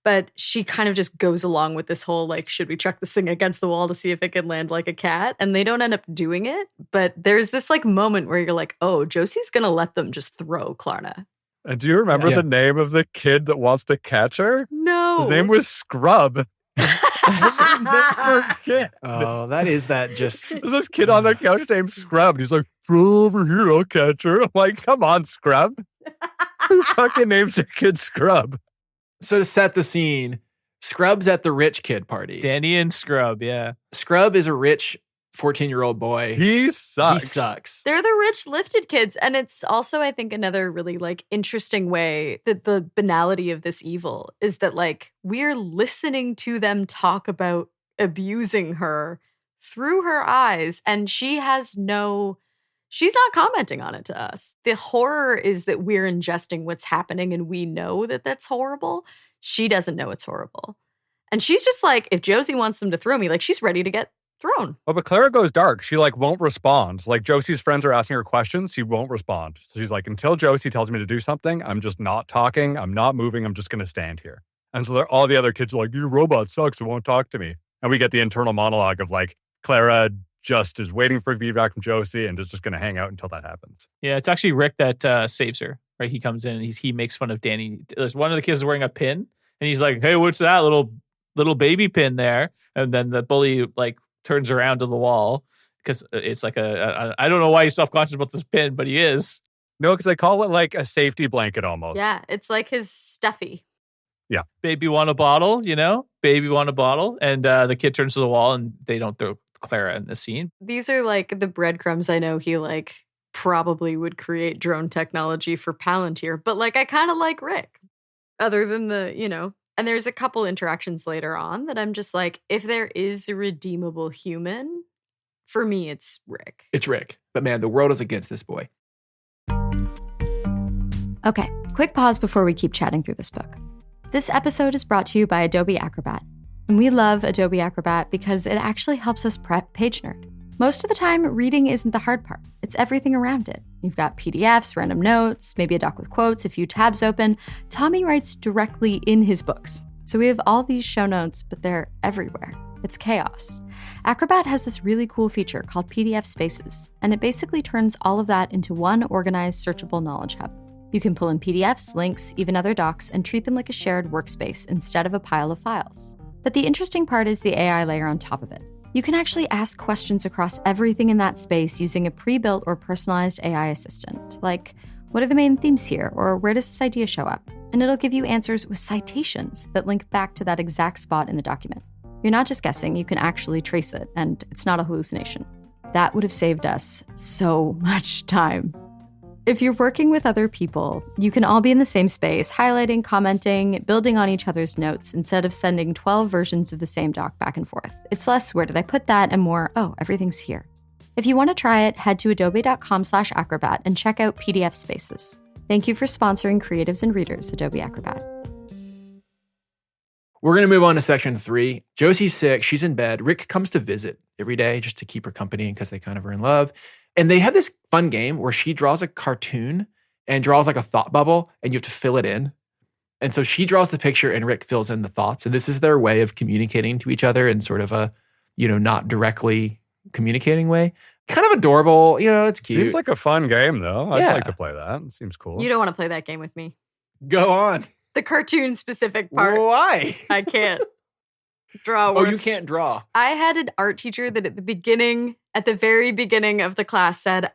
But she kind of just goes along with this whole, like, should we chuck this thing against the wall to see if it can land like a cat? And they don't end up doing it. But there's this like moment where you're like, oh, Josie's going to let them just throw Klara. And do you remember the name of the kid that wants to catch her? No. His name was Scrub. Oh, that is that just... There's this kid on the couch named Scrub. He's like, throw over here, I'll catch her. I'm like, come on, Scrub. Who fucking names their kid Scrub? So to set the scene, Scrub's at the rich kid party. Danny and Scrub, yeah. Scrub is a rich 14-year-old boy. He sucks. They're the rich lifted kids. And it's also, I think, another really like interesting way that the banality of this evil is that like we're listening to them talk about abusing her through her eyes. And she's not commenting on it to us. The horror is that we're ingesting what's happening and we know that that's horrible. She doesn't know it's horrible. And she's just like, if Josie wants them to throw me, like she's ready to get throne. Oh, but Klara goes dark. She like won't respond. Like Josie's friends are asking her questions. She won't respond. So she's like, until Josie tells me to do something, I'm just not talking. I'm not moving. I'm just going to stand here. And so all the other kids are like, your robot sucks. It won't talk to me. And we get the internal monologue of like, Klara just is waiting for feedback from Josie and is just going to hang out until that happens. Yeah, it's actually Rick that saves her. Right, he comes in and he makes fun of Danny. There's one of the kids is wearing a pin, and he's like, "Hey, what's that little baby pin there?" And then the bully like turns around to the wall because it's like I don't know why he's self-conscious about this pin, but he is. No, because they call it like a safety blanket almost. Yeah, it's like his stuffy. Yeah. Baby want a bottle, you know? Baby want a bottle. And the kid turns to the wall and they don't throw Klara in the scene. These are like the breadcrumbs I know he like probably would create drone technology for Palantir. But like I kind of like Rick. Other than and there's a couple interactions later on that I'm just like, if there is a redeemable human, for me it's Rick. It's Rick. But man, the world is against this boy. Okay, quick pause before we keep chatting through this book. This episode is brought to you by Adobe Acrobat. And we love Adobe Acrobat because it actually helps us prep Pagenerd. Most of the time, reading isn't the hard part. It's everything around it. You've got PDFs, random notes, maybe a doc with quotes, a few tabs open. Tommy writes directly in his books. So we have all these show notes, but they're everywhere. It's chaos. Acrobat has this really cool feature called PDF Spaces, and it basically turns all of that into one organized, searchable knowledge hub. You can pull in PDFs, links, even other docs, and treat them like a shared workspace instead of a pile of files. But the interesting part is the AI layer on top of it. You can actually ask questions across everything in that space using a pre-built or personalized AI assistant, like, what are the main themes here, or where does this idea show up? And it'll give you answers with citations that link back to that exact spot in the document. You're not just guessing, you can actually trace it, and it's not a hallucination. That would have saved us so much time. If you're working with other people, you can all be in the same space, highlighting, commenting, building on each other's notes instead of sending 12 versions of the same doc back and forth. It's less, where did I put that? And more, oh, everything's here. If you want to try it, head to adobe.com/acrobat and check out PDF Spaces. Thank you for sponsoring creatives and readers, Adobe Acrobat. We're going to move on to section 3. Josie's sick. She's in bed. Rick comes to visit every day just to keep her company because they kind of are in love. And they have this fun game where she draws a cartoon and draws like a thought bubble, and you have to fill it in. And so she draws the picture and Rick fills in the thoughts. And this is their way of communicating to each other in sort of a, not directly communicating way. Kind of adorable. It's cute. Seems like a fun game, though. I'd Yeah. like to play that. It seems cool. You don't want to play that game with me. Go on. The cartoon specific part. Why? I can't draw Oh, words. you can't draw. I had an art teacher that at the very beginning of the class said,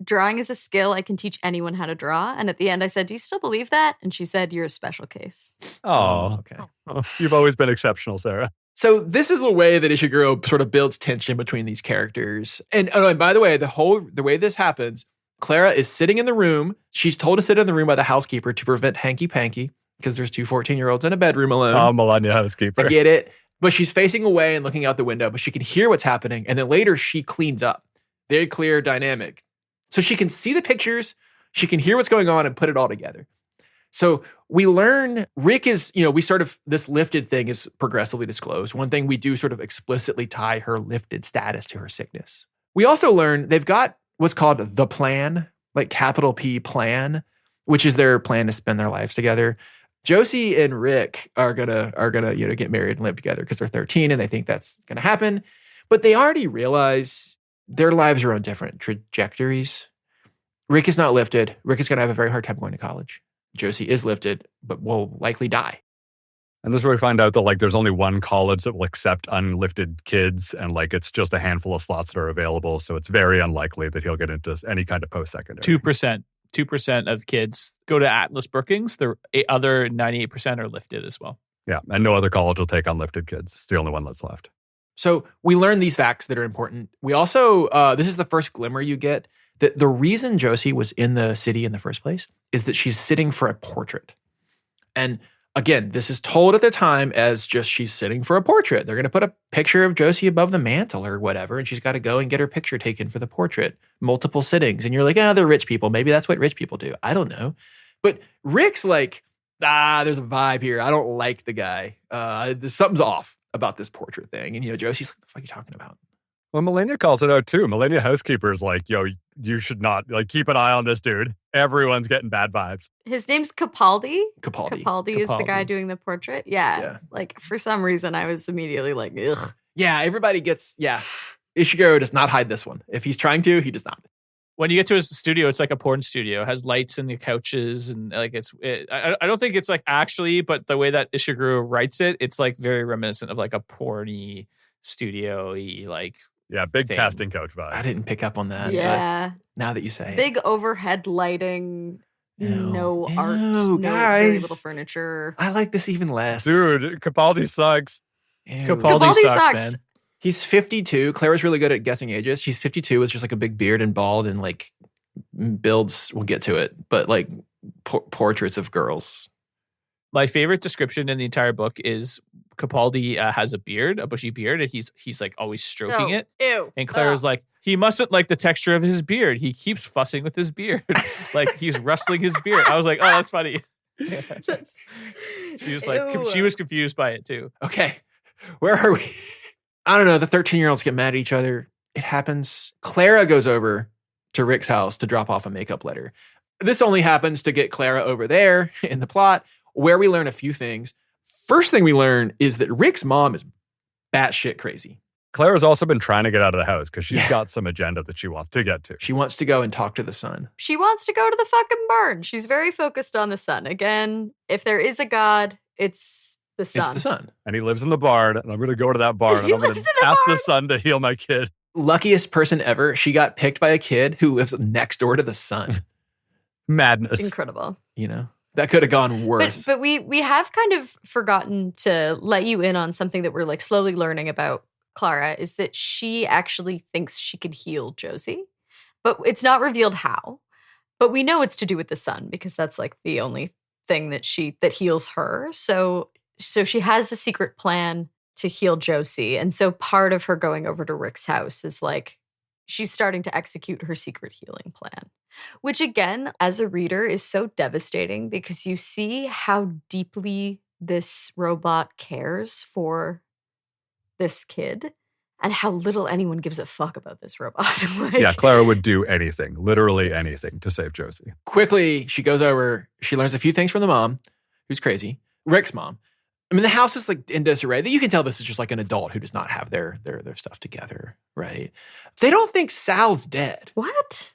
drawing is a skill. I can teach anyone how to draw. And at the end I said, do you still believe that? And she said, you're a special case. Oh, okay. Oh, you've always been exceptional, Sarah. So this is the way that Ishiguro sort of builds tension between these characters. And by the way, the way this happens, Klara is sitting in the room. She's told to sit in the room by the housekeeper to prevent hanky-panky because there's 2 14-year-olds in a bedroom alone. Oh, Melania housekeeper. I get it. But she's facing away and looking out the window, but she can hear what's happening. And then later she cleans up. Very clear dynamic. So she can see the pictures, she can hear what's going on and put it all together. So we learn Rick is, this lifted thing is progressively disclosed. One thing we do sort of explicitly tie her lifted status to her sickness. We also learn they've got what's called the plan, like capital P plan, which is their plan to spend their lives together. Josie and Rick are gonna get married and live together because they're 13 and they think that's gonna happen. But they already realize their lives are on different trajectories. Rick is not lifted. Rick is gonna have a very hard time going to college. Josie is lifted, but will likely die. And this is where we find out that there's only one college that will accept unlifted kids, and it's just a handful of slots that are available. So it's very unlikely that he'll get into any kind of post-secondary. 2% of kids go to Atlas Brookings. The other 98% are lifted as well. Yeah, and no other college will take unlifted kids. It's the only one that's left. So we learn these facts that are important. We also, this is the first glimmer you get, that the reason Josie was in the city in the first place is that she's sitting for a portrait. And again, this is told at the time as just she's sitting for a portrait. They're going to put a picture of Josie above the mantle or whatever, and she's got to go and get her picture taken for the portrait. Multiple sittings. And you're like, they're rich people. Maybe that's what rich people do. I don't know. But Rick's like, there's a vibe here. I don't like the guy. Something's off about this portrait thing. And, Josie's like, what the fuck are you talking about? Well, Melania calls it out too. Melania housekeeper is like, yo, you should not keep an eye on this dude. Everyone's getting bad vibes. His name's Capaldi. Capaldi. Is the guy Capaldi. doing the portrait. Yeah. Like for some reason I was immediately like, ugh. Yeah, everybody gets, Ishiguro does not hide this one. If he's trying to, he does not. When you get to his studio, it's like a porn studio. It has lights in the couches, and like I don't think it's like actually, but the way that Ishiguro writes it, it's like very reminiscent of like a porny studio-y like. Yeah, big thing. casting couch vibe. I didn't pick up on that. Yeah. But now that you say it. Big overhead lighting. Ew. No art. Ew, No very guys. little furniture. I like this even less. Dude, Capaldi sucks. Ew. Capaldi sucks, man. He's 52. Clara's really good at guessing ages. She's 52 with just like a big beard and bald and like builds, we'll get to it, but like portraits of girls. My favorite description in the entire book is Capaldi has a beard, a bushy beard, and he's like always stroking it. Ew. And Clara's like, he mustn't like the texture of his beard. He keeps fussing with his beard. Like he's rustling his beard. I was like, oh, that's funny. She was like, Ew. she was confused by it too. Okay. Where are we? I don't know. The 13-year-olds get mad at each other. It happens. Klara goes over to Rick's house to drop off a makeup letter. This only happens to get Klara over there in the plot, where we learn a few things. First thing we learn is that Rick's mom is batshit crazy. Clara's also been trying to get out of the house because she's got some agenda that she wants to get to. She wants to go and talk to the son. She wants to go to the fucking barn. She's very focused on the sun. Again, if there is a god, it's the sun. It's the son. And he lives in the barn, and I'm going to go to that barn, and He I'm going lives to in the ask barn. the son to heal my kid. Luckiest person ever. She got picked by a kid who lives next door to the son. Madness. Incredible. You know, that could have gone worse. But we have kind of forgotten to let you in on something that we're like slowly learning about Klara, is that she actually thinks she could heal Josie, but it's not revealed how. But we know it's to do with the sun because that's like the only thing that heals her. So she has a secret plan to heal Josie. And so part of her going over to Rick's house is like she's starting to execute her secret healing plan, which again, as a reader, is so devastating because you see how deeply this robot cares for this kid and how little anyone gives a fuck about this robot. Like, Yeah, Klara would do anything, literally anything, to save Josie. Quickly, she goes over. She learns a few things from the mom, who's crazy. Rick's mom. I mean, the house is like in disarray. You can tell this is just like an adult who does not have their stuff together, right? They don't think Sal's dead. What?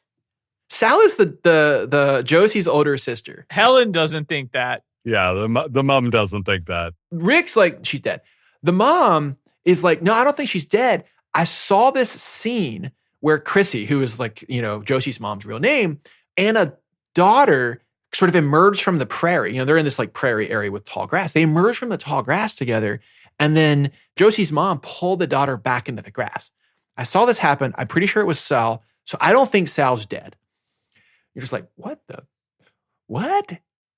Sal is the Josie's older sister. Helen doesn't think that. Yeah, the mom doesn't think that. Rick's like, she's dead. The mom is like, no, I don't think she's dead. I saw this scene where Chrissy, who is like, you know, Josie's mom's real name, and a daughter sort of emerged from the prairie. You know, they're in this like prairie area with tall grass. They emerged from the tall grass together. And then Josie's mom pulled the daughter back into the grass. I saw this happen. I'm pretty sure it was Sal. So I don't think Sal's dead. You're just like, what?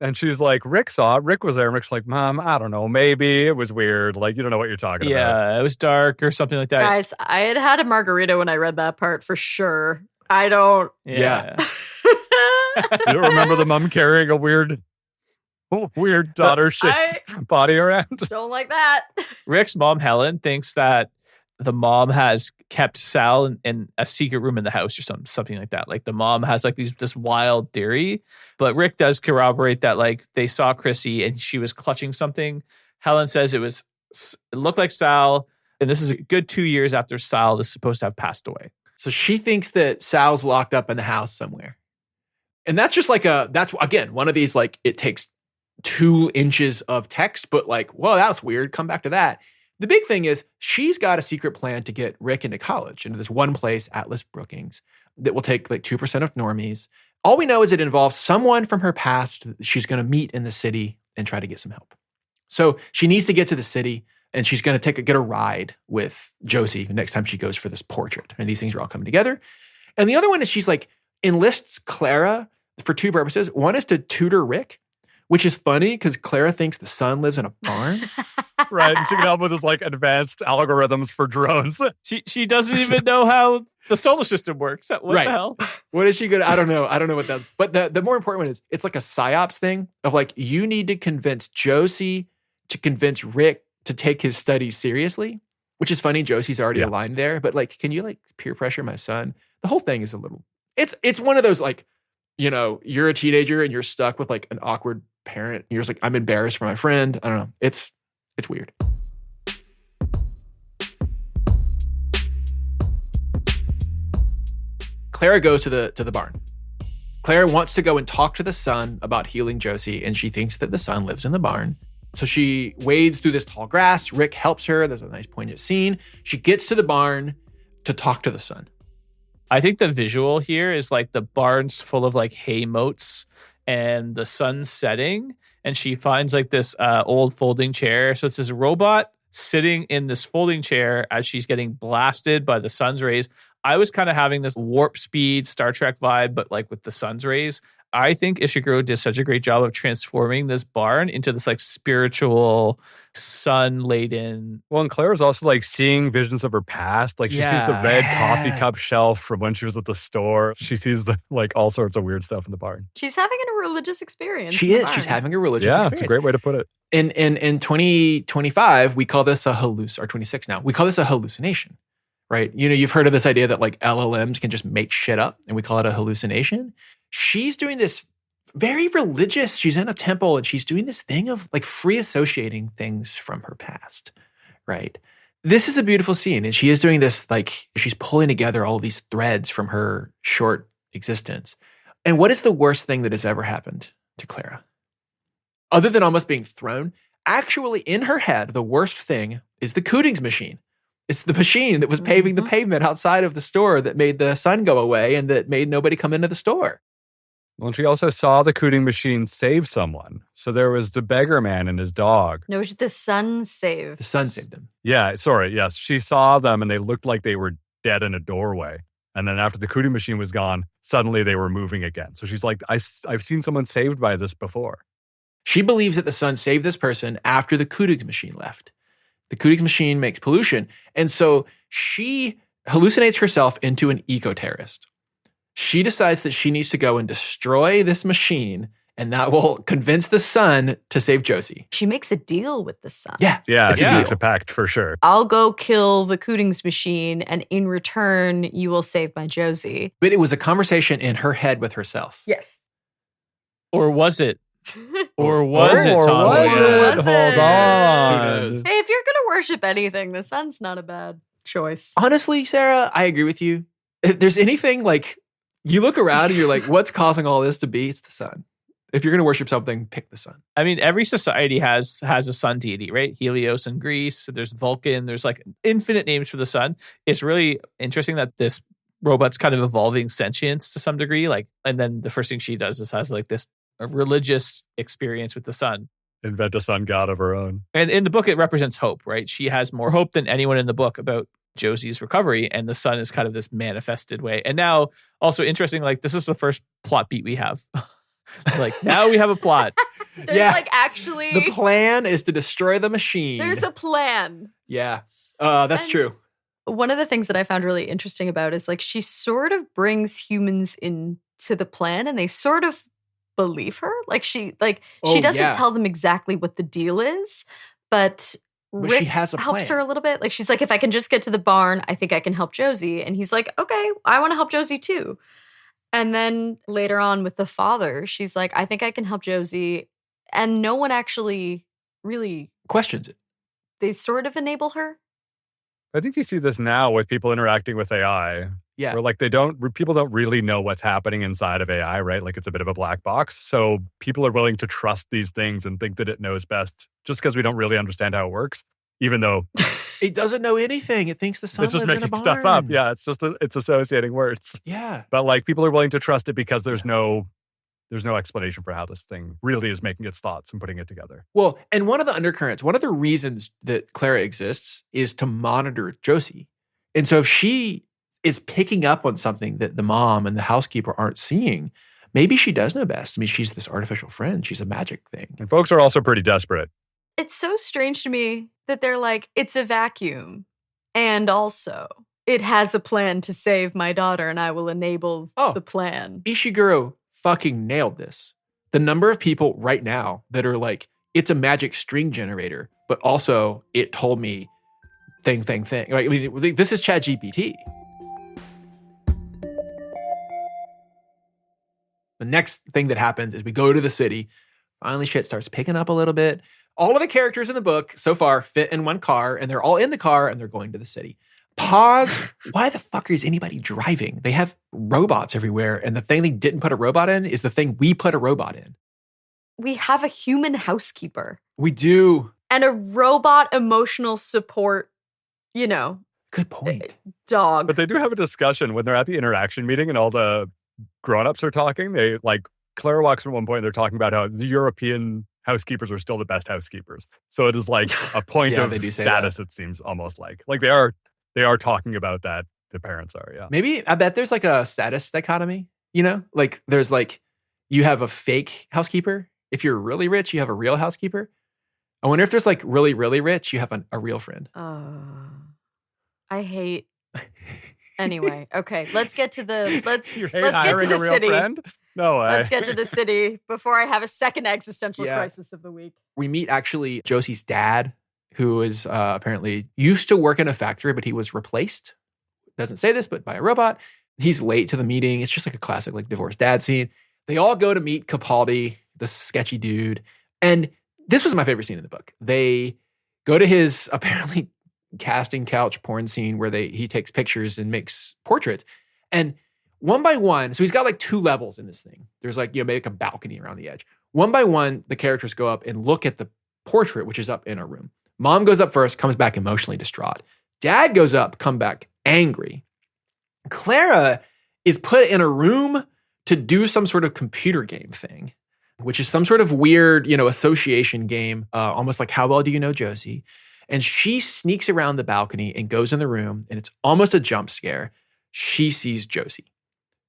And she's like, Rick saw it. Rick was there. And Rick's like, Mom, I don't know. Maybe it was weird. Like, you don't know what you're talking about. Yeah, it was dark or something like that. Guys, I had a margarita when I read that part for sure. I don't. Yeah. You don't remember the mom carrying a weird daughter-shaped body around? Don't like that. Rick's mom, Helen, thinks that the mom has kept Sal in a secret room in the house or something like that. Like the mom has like this wild theory, but Rick does corroborate that like they saw Chrissy and she was clutching something. Helen says it looked like Sal, and this is a good 2 years after Sal is supposed to have passed away. So she thinks that Sal's locked up in the house somewhere. And that's just like that's again, one of these, like, it takes 2 inches of text, but like, well, that's weird. Come back to that. The big thing is she's got a secret plan to get Rick into college, into this one place, Atlas Brookings, that will take like 2% of normies. All we know is it involves someone from her past that she's going to meet in the city and try to get some help. So she needs to get to the city, and she's going to get a ride with Josie the next time she goes for this portrait. And these things are all coming together. And the other one is she's like enlists Klara for 2 purposes. One is to tutor Rick, which is funny because Klara thinks the son lives in a barn. Right. And she can help with his like advanced algorithms for drones. She doesn't even know how the solar system works. What Right. the hell? What is she good? I don't know. I don't know what that. But the more important one is it's like a psyops thing of like, you need to convince Josie to convince Rick to take his studies seriously, which is funny. Josie's already aligned there, but like, can you like peer pressure my son? The whole thing is a little, it's one of those like, you know, you're a teenager and you're stuck with like an awkward parent. And you're just like, I'm embarrassed for my friend. I don't know. It's weird. Klara goes to the barn. Klara wants to go and talk to the son about healing Josie, and she thinks that the son lives in the barn. So she wades through this tall grass. Rick helps her. There's a nice poignant scene. She gets to the barn to talk to the son. I think the visual here is like the barn's full of like hay moats and the sun's setting. And she finds like this old folding chair. So it's this robot sitting in this folding chair as she's getting blasted by the sun's rays. I was kind of having this warp speed Star Trek vibe, but like with the sun's rays. I think Ishiguro did such a great job of transforming this barn into this like spiritual, sun-laden. Well, and Claire's also like seeing visions of her past. Like she sees the red coffee cup shelf from when she was at the store. She sees the like all sorts of weird stuff in the barn. She's having a religious experience. She is. She's having a religious experience. Yeah, it's a great way to put it. In 2025, we call this or 26 now. We call this a hallucination, right? You know, you've heard of this idea that like LLMs can just make shit up, and we call it a hallucination. She's doing this very religious. She's in a temple and she's doing this thing of like free associating things from her past, right? This is a beautiful scene. And she is doing this, like she's pulling together all these threads from her short existence. And what is the worst thing that has ever happened to Klara? Other than almost being thrown, actually in her head, the worst thing is the Cootings machine. It's the machine that was paving the pavement outside of the store that made the sun go away and that made nobody come into the store. Well, and she also saw the cooting machine save someone. So there was the beggar man and his dog. No, the sun saved. The sun saved him. Yeah, sorry. Yes, she saw them and they looked like they were dead in a doorway. And then after the cooting machine was gone, suddenly they were moving again. So she's like, I've seen someone saved by this before. She believes that the sun saved this person after the Cootings machine left. The Cootings machine makes pollution. And so she hallucinates herself into an eco-terrorist. She decides that she needs to go and destroy this machine, and that will convince the sun to save Josie. She makes a deal with the sun. Yeah, she makes a pact for sure. I'll go kill the Cootings machine, and in return, you will save my Josie. But it was a conversation in her head with herself. Yes. Or was it? Or was it, Tom? Was it? Hold on. Hey, if you're going to worship anything, the sun's not a bad choice. Honestly, Sarah, I agree with you. If there's anything like, you look around and you're like, what's causing all this to be? It's the sun. If you're going to worship something, pick the sun. I mean, every society has a sun deity, right? Helios in Greece. There's Vulcan. There's like infinite names for the sun. It's really interesting that this robot's kind of evolving sentience to some degree. Like, and then the first thing she does is has like this a religious experience with the sun. Invent a sun god of her own. And in the book, it represents hope, right? She has more hope than anyone in the book about Josie's recovery, and the sun is kind of this manifested way. And now, also interesting, like this is the first plot beat we have. Like now we have a plot. There's like actually the plan is to destroy the machine. There's a plan. Yeah, that's true. One of the things that I found really interesting about is like she sort of brings humans into the plan, and they sort of believe her. Like she doesn't tell them exactly what the deal is, but Rick she has a helps plan. her a little bit. Like she's like, if I can just get to the barn, I think I can help Josie. And he's like, okay, I want to help Josie too. And then later on with the father, she's like, I think I can help Josie. And no one actually really questions it. They sort of enable her. I think you see this now with people interacting with AI. Yeah. Where like people don't really know what's happening inside of AI, right? Like it's a bit of a black box. So people are willing to trust these things and think that it knows best just because we don't really understand how it works, even though it doesn't know anything. It thinks the sun it's just lives in a making barn. stuff up. Yeah, it's associating words. Yeah. But like people are willing to trust it because there's no explanation for how this thing really is making its thoughts and putting it together. Well, and one of the undercurrents, one of the reasons that Klara exists is to monitor Josie. And so if she is picking up on something that the mom and the housekeeper aren't seeing, maybe she does know best. I mean, she's this artificial friend. She's a magic thing. And folks are also pretty desperate. It's so strange to me that they're like, it's a vacuum. And also, it has a plan to save my daughter, and I will enable the plan. Ishiguro fucking nailed this. The number of people right now that are like, it's a magic string generator, but also it told me thing. Right? I mean, this is ChatGPT. The next thing that happens is we go to the city. Finally, shit starts picking up a little bit. All of the characters in the book so far fit in one car, and they're all in the car, and they're going to the city. Pause. Why the fuck is anybody driving? They have robots everywhere, and the thing they didn't put a robot in is the thing we put a robot in. We have a human housekeeper. We do. And a robot emotional support, Good point. dog. But they do have a discussion when they're at the interaction meeting and all the grown-ups are talking. They Klara walks at one point, they're talking about how the European housekeepers are still the best housekeepers. So it is like a point Yeah, of they do say status, it seems almost like. Like they are talking about that. The parents are, yeah. Maybe, I bet there's like a status dichotomy, Like there's like, you have a fake housekeeper. If you're really rich, you have a real housekeeper. I wonder if there's like really, really rich, you have a real friend. I hate. Anyway, okay, let's get to the let's You get hate to hiring the a real city. friend? No way. Let's get to the city before I have a second existential Yeah. crisis of the week. We meet actually Josie's dad, who is apparently used to work in a factory, but he was replaced. Doesn't say this, but by a robot. He's late to the meeting. It's just like a classic like divorced dad scene. They all go to meet Capaldi, the sketchy dude. And this was my favorite scene in the book. They go to his apparently casting couch porn scene where he takes pictures and makes portraits. And one by one, so he's got like 2 levels in this thing. There's like, make a balcony around the edge. One by one, the characters go up and look at the portrait, which is up in a room. Mom goes up first, comes back emotionally distraught. Dad goes up, come back angry. Klara is put in a room to do some sort of computer game thing, which is some sort of weird, association game, almost like How Well Do You Know Josie? And she sneaks around the balcony and goes in the room, and it's almost a jump scare. She sees Josie.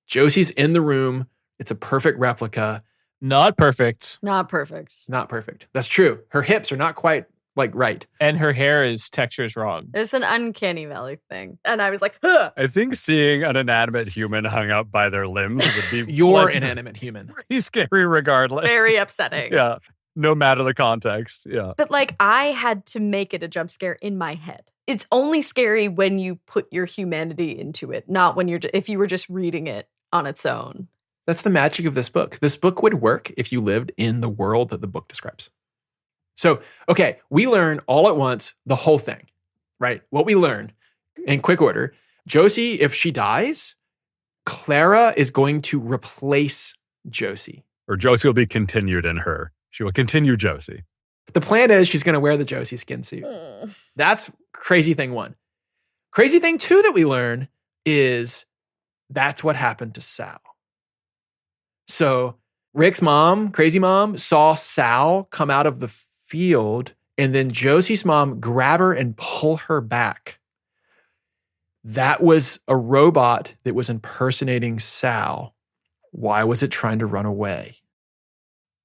Josie's in the room. It's a perfect replica. Not perfect. Not perfect. Not perfect. That's true. Her hips are not quite right. And her hair texture is wrong. There's an uncanny valley thing. And I was like, huh. I think seeing an inanimate human hung up by their limbs would be You're like, inanimate human. pretty scary regardless. Very upsetting. Yeah. No matter the context. Yeah. But I had to make it a jump scare in my head. It's only scary when you put your humanity into it, not when if you were just reading it on its own. That's the magic of this book. This book would work if you lived in the world that the book describes. So, okay, we learn all at once the whole thing, right? What we learn in quick order. Josie, if she dies, Klara is going to replace Josie. Or Josie will be continued in her. She will continue Josie. The plan is she's going to wear the Josie skin suit. That's crazy thing 1. Crazy thing 2 that we learn is that's what happened to Sal. So Rick's mom, crazy mom, saw Sal come out of the field, and then Josie's mom grab her and pull her back. That was a robot that was impersonating Sal. Why was it trying to run away?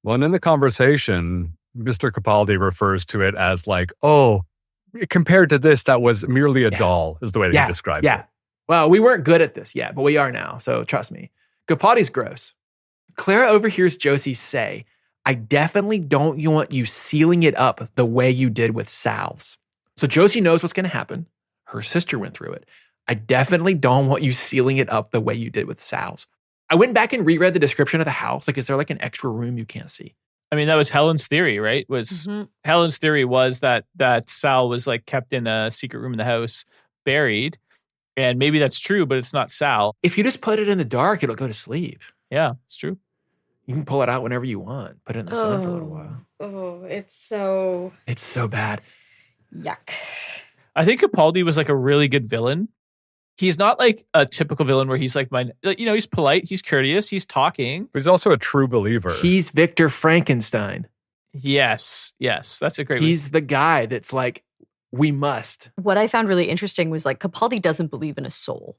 Well, and in the conversation, Mr. Capaldi refers to it as like, oh, compared to this, that was merely a doll, is the way that he describes it. Well, we weren't good at this yet, but we are now, so trust me. Capaldi's gross. Klara overhears Josie say, I definitely don't want you sealing it up the way you did with Sal's. So Josie knows what's going to happen. Her sister went through it. I definitely don't want you sealing it up the way you did with Sal's. I went back and reread the description of the house. Like, is there like an extra room you can't see? I mean, that was Helen's theory, right? Helen's theory was that Sal was like kept in a secret room in the house, buried. And maybe that's true, but it's not Sal. If you just put it in the dark, it'll go to sleep. Yeah, it's true. You can pull it out whenever you want. Put it in the sun for a little while. Oh, it's so bad. yuck. I think Capaldi was like a really good villain. He's not like a typical villain where he's like, he's polite, he's courteous, he's talking. But he's also a true believer. He's Victor Frankenstein. Yes, that's a great He's the guy that's like, we must. What I found really interesting was Capaldi doesn't believe in a soul.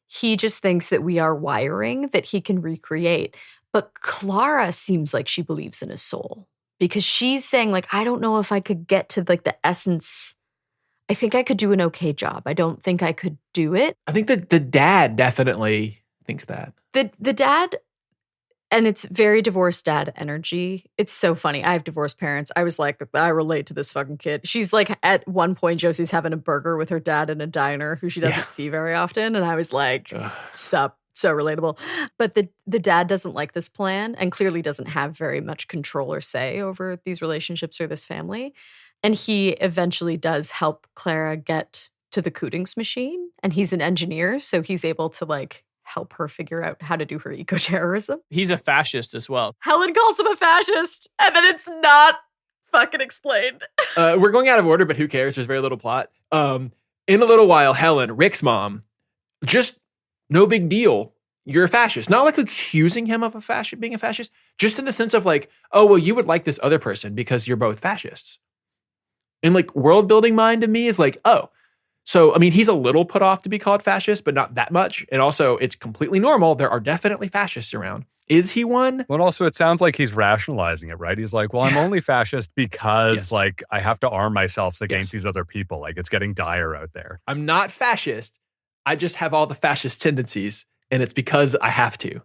He just thinks that we are wiring that he can recreate. But Klara seems like she believes in a soul because she's saying I don't know if I could get to the essence. I think I could do an okay job. I don't think I could do it. I think that the dad definitely thinks that. The dad And it's very divorced dad energy. It's so funny. I have divorced parents. I was like, I relate to this fucking kid. She's like, at one point, Josie's having a burger with her dad in a diner who she doesn't see very often. And I was like, sup. So relatable. But the dad doesn't like this plan and clearly doesn't have very much control or say over these relationships or this family. And he eventually does help Klara get to the Cootings machine. And he's an engineer, so he's able to like help her figure out how to do her eco-terrorism. He's a fascist as well. Helen calls him a fascist, and then it's not fucking explained. We're going out of order, but who cares? There's very little plot. In a little while, Helen, Rick's mom, just no big deal. You're a fascist. Not like accusing him of being a fascist, just in the sense of like, oh, well, you would like this other person because you're both fascists. And like world building mind to me is like, oh, so, I mean, he's a little put off to be called fascist, but not that much. And also, it's completely normal. There are definitely fascists around. Is he one? Well, also, it sounds like he's rationalizing it, right? He's like, well, I'm only fascist because, like, I have to arm myself against these other people. Like, it's getting dire out there. I'm not fascist. I just have all the fascist tendencies, and it's because I have to.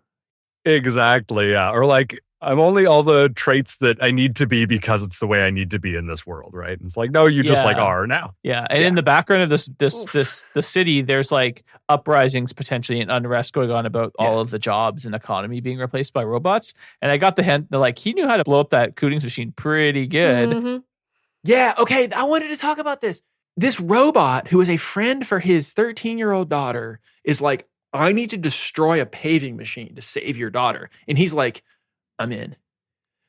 Exactly, yeah. Or like, I'm only all the traits that I need to be because it's the way I need to be in this world, right? And it's like, no, you just like are now. Yeah, and in the background of the city, there's like uprisings potentially and unrest going on about all of the jobs and economy being replaced by robots. And I got the hint that like he knew how to blow up that Cootings machine pretty good. Mm-hmm. Yeah, okay, I wanted to talk about this. This robot, who is a friend for his 13-year-old daughter, is like, I need to destroy a paving machine to save your daughter. And he's like, I'm in.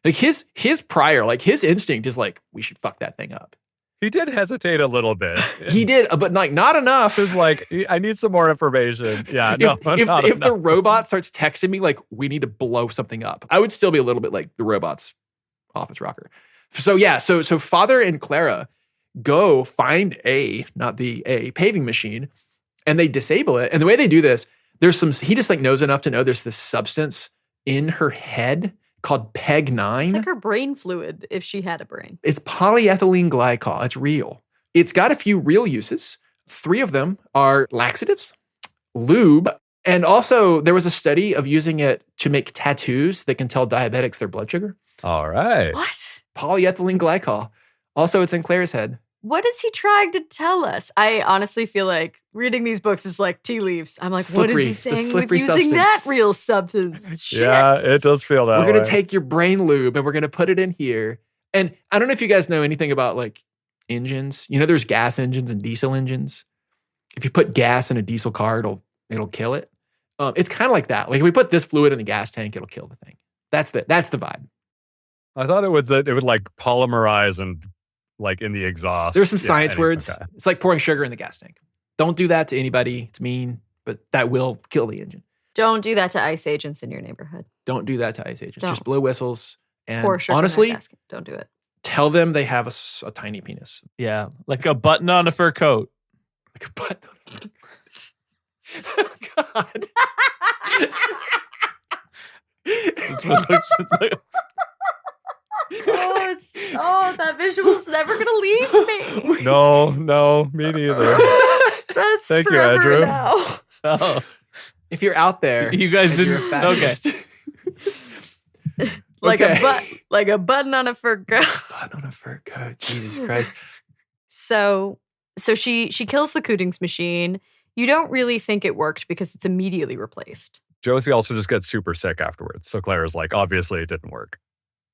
Like his prior, like his instinct is like, we should fuck that thing up. He did hesitate a little bit. He did, but like not enough. It's like, I need some more information. Yeah, if the robot starts texting me like, we need to blow something up, I would still be a little bit like the robot's office rocker. So yeah, so father and Klara go find a paving machine, and they disable it. And the way they do this, he just like knows enough to know there's this substance in her head called PEG-9. It's like her brain fluid if she had a brain. It's polyethylene glycol. It's real. It's got a few real uses. 3 of them are laxatives, lube, and also there was a study of using it to make tattoos that can tell diabetics their blood sugar. All right. What? Polyethylene glycol. Also, it's in Claire's head. What is he trying to tell us? I honestly feel like reading these books is like tea leaves. I'm like, what is he saying with using that real substance? Shit. Yeah, it does feel that way. We're going to take your brain lube and we're going to put it in here. And I don't know if you guys know anything about like engines. You know, there's gas engines and diesel engines. If you put gas in a diesel car, it'll kill it. It's kind of like that. Like if we put this fluid in the gas tank, it'll kill the thing. That's the vibe. I thought it would like polymerize and like in the exhaust. There's some science words. Okay. It's like pouring sugar in the gas tank. Don't do that to anybody. It's mean, but that will kill the engine. Don't do that to ICE agents in your neighborhood. Don't do that to ICE agents. Don't. Just blow whistles. And pour sugar honestly, in that basket. Don't do it. Tell them they have a tiny penis. Yeah, like a button on a fur coat. Like a button on a fur coat. Oh, God. That's what it looks like. That visual's never gonna leave me. No, me neither. That's Thank you, forever Andrew. now. Oh, If you're out there, you guys didn't. Okay. Like a button on a fur coat. Button on a fur coat. Jesus Christ. So she kills the Cootings machine. You don't really think it worked because it's immediately replaced. Josie also just gets super sick afterwards. So Claire's like, obviously it didn't work.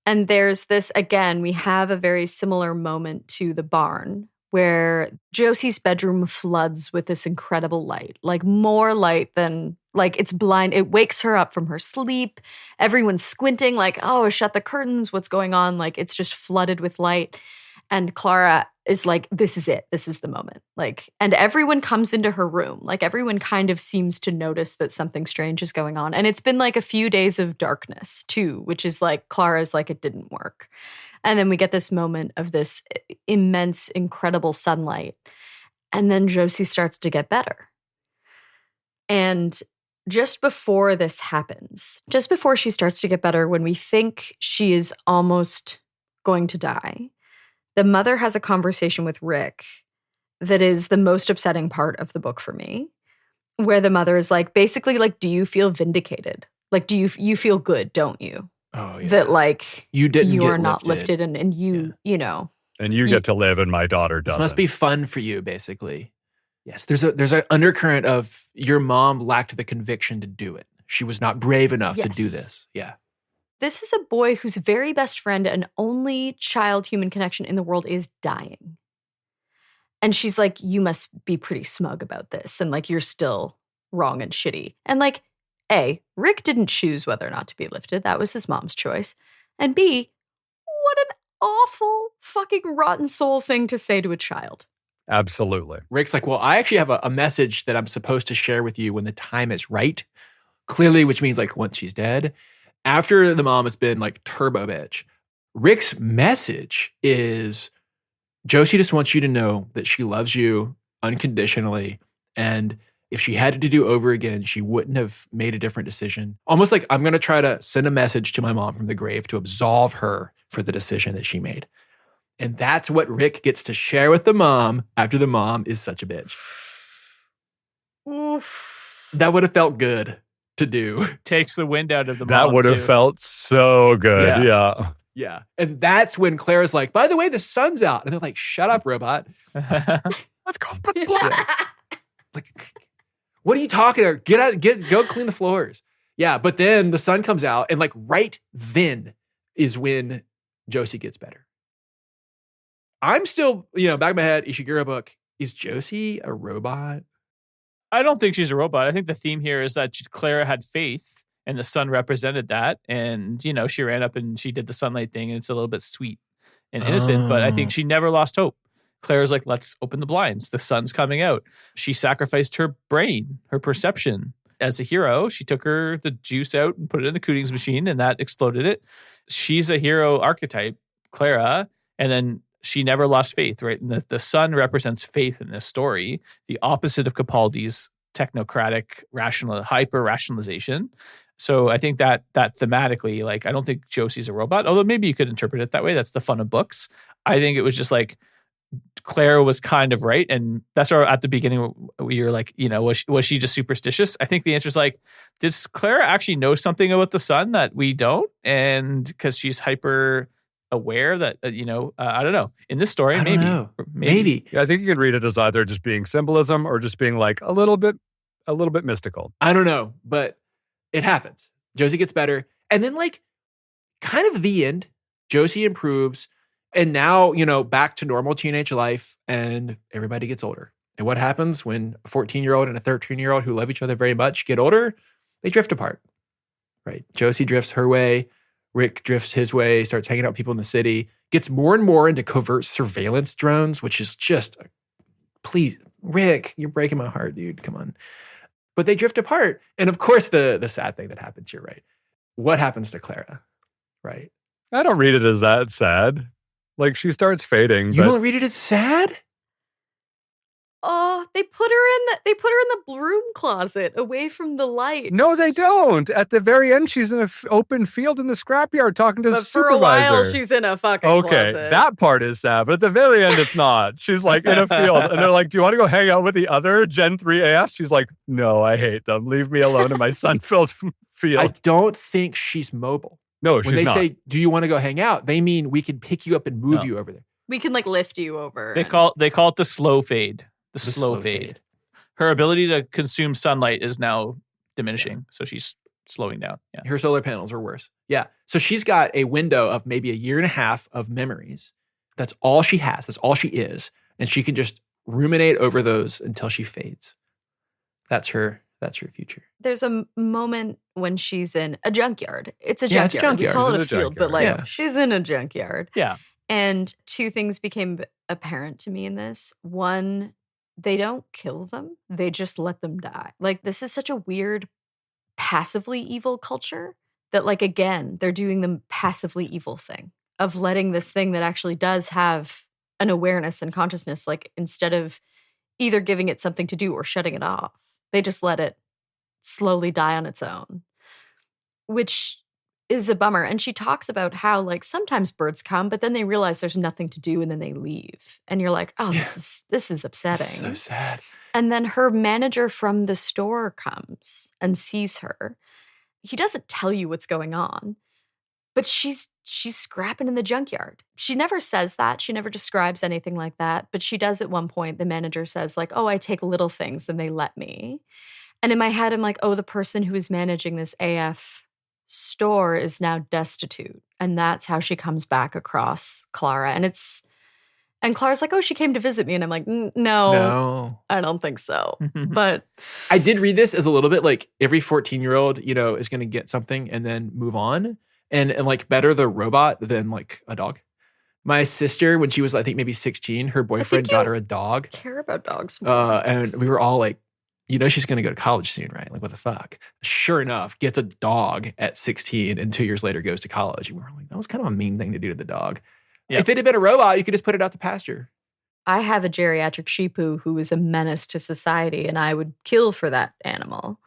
And there's this, again, we have a very similar moment to the barn where Josie's bedroom floods with this incredible light, like more light than, like it's blind. It wakes her up from her sleep. Everyone's squinting like, oh, shut the curtains. What's going on? Like it's just flooded with light. And Klara is like, this is it. This is the moment. Like, and everyone comes into her room. Like everyone kind of seems to notice that something strange is going on. And it's been like a few days of darkness too, which is like, Clara's like, it didn't work. And then we get this moment of this immense, incredible sunlight. And then Josie starts to get better. And just before this happens, just before she starts to get better, when we think she is almost going to die, the mother has a conversation with Rick that is the most upsetting part of the book for me, where the mother is like, basically like, do you feel vindicated? Like, do you feel good, don't you? Oh, yeah. That like you are not lifted and you, you know. And you get to live and my daughter doesn't. This must be fun for you, basically. Yes, there's an undercurrent of your mom lacked the conviction to do it. She was not brave enough to do this. Yeah. This is a boy whose very best friend and only child-human connection in the world is dying. And she's like, you must be pretty smug about this. And like, you're still wrong and shitty. And like, A, Rick didn't choose whether or not to be lifted. That was his mom's choice. And B, what an awful fucking rotten soul thing to say to a child. Absolutely. Rick's like, well, I actually have a message that I'm supposed to share with you when the time is right. Clearly, which means like once she's dead. After the mom has been like turbo bitch, Rick's message is Josie just wants you to know that she loves you unconditionally. And if she had to do over again, she wouldn't have made a different decision. Almost like I'm going to try to send a message to my mom from the grave to absolve her for the decision that she made. And that's what Rick gets to share with the mom after the mom is such a bitch. Oof. That would have felt good to do. Takes the wind out of the mom. That would have felt so good. Yeah. Yeah. And that's when Clara's like, by the way, the sun's out. And they're like, shut up, robot. Let's go. Like, what are you talking about? Go clean the floors. Yeah. But then the sun comes out and like right then is when Josie gets better. I'm still, back of my head, Ishiguro book. Is Josie a robot? I don't think she's a robot. I think the theme here is that Klara had faith and the sun represented that. And, she ran up and she did the sunlight thing and it's a little bit sweet and innocent, but I think she never lost hope. Clara's like, let's open the blinds. The sun's coming out. She sacrificed her brain, her perception. As a hero, she took the juice out and put it in the Cootings machine and that exploded it. She's a hero archetype, Klara. And then she never lost faith, right? And the sun represents faith in this story, the opposite of Capaldi's technocratic hyper-rationalization. So I think that thematically, like, I don't think Josie's a robot, although maybe you could interpret it that way. That's the fun of books. I think it was just like Klara was kind of right. And that's where at the beginning you're like, was she just superstitious? I think the answer is like, did Klara actually know something about the sun that we don't? And because she's hyper aware that, I don't know. In this story, maybe. Yeah, I think you can read it as either just being symbolism or just being like a little bit mystical. I don't know, but it happens. Josie gets better. And then like kind of the end, Josie improves. And now, back to normal teenage life and everybody gets older. And what happens when a 14-year-old and a 13-year-old who love each other very much get older? They drift apart, right? Josie drifts her way. Rick drifts his way, starts hanging out with people in the city, gets more and more into covert surveillance drones, which is just, please, Rick, you're breaking my heart, dude. Come on. But they drift apart. And of course, the sad thing that happens, you're right. What happens to Klara, right? I don't read it as that sad. Like, she starts fading. You don't read it as sad? Oh, they put her in the broom closet away from the light. No, they don't. At the very end, she's in an open field in the scrapyard talking to the supervisor. For a while, she's in a fucking closet. That part is sad, but at the very end, it's not. She's like in a field, and they're like, "Do you want to go hang out with the other Gen 3 AFs?" She's like, "No, I hate them. Leave me alone in my sun-filled field." I don't think she's mobile. No, she's not. When they say, "Do you want to go hang out?" they mean we can pick you up and move you over there. We can like lift you over. They call it the slow fade. The slow fade. Her ability to consume sunlight is now diminishing, so she's slowing down. Yeah. Her solar panels are worse. Yeah. So she's got a window of maybe a year and a half of memories. That's all she has. That's all she is. And she can just ruminate over those until she fades. That's her future. There's a moment when she's in a junkyard. It's a junkyard. It's a junkyard. We call it a field, but like she's in a junkyard. Yeah. And two things became apparent to me in this. One, they don't kill them. They just let them die. Like, this is such a weird passively evil culture that, like, again, they're doing the passively evil thing of letting this thing that actually does have an awareness and consciousness, like, instead of either giving it something to do or shutting it off, they just let it slowly die on its own, which is a bummer. And she talks about how, like, sometimes birds come, but then they realize there's nothing to do and then they leave. And you're like, oh, this is upsetting. So sad. And then her manager from the store comes and sees her. he doesn't tell you what's going on, but she's scrapping in the junkyard. She never says that. She never describes anything like that. But she does at one point. The manager says like, oh, I take little things and they let me. And in my head, I'm like, oh, the person who is managing this AF store is now destitute. And that's how she comes back across Klara. And Clara's like, oh, she came to visit me. And I'm like, no, I don't think so. But I did read this as a little bit like every 14-year-old, is going to get something and then move on. And like better the robot than like a dog. My sister, when she was, I think maybe 16, her boyfriend got her a dog. Care about dogs more. And we were all like, she's going to go to college soon, right? Like, what the fuck? Sure enough, gets a dog at 16 and 2 years later goes to college. And we were like, that was kind of a mean thing to do to the dog. Yep. If it had been a robot, you could just put it out to pasture. I have a geriatric Shipu who is a menace to society, and I would kill for that animal.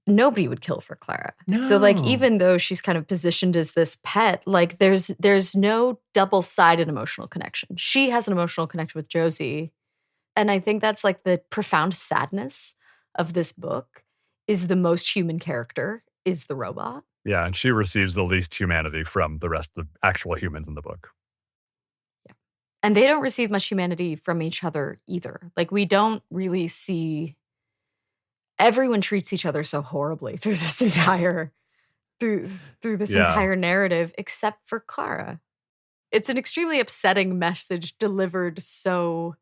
Nobody would kill for Klara. No. So like, even though she's kind of positioned as this pet, like there's no double-sided emotional connection. She has an emotional connection with Josie. And I think that's like the profound sadness of this book is the most human character is the robot. Yeah, and she receives the least humanity from the rest of the actual humans in the book. Yeah. And they don't receive much humanity from each other either. Like we don't really see everyone treats each other so horribly through this entire entire narrative, except for Klara. It's an extremely upsetting message delivered so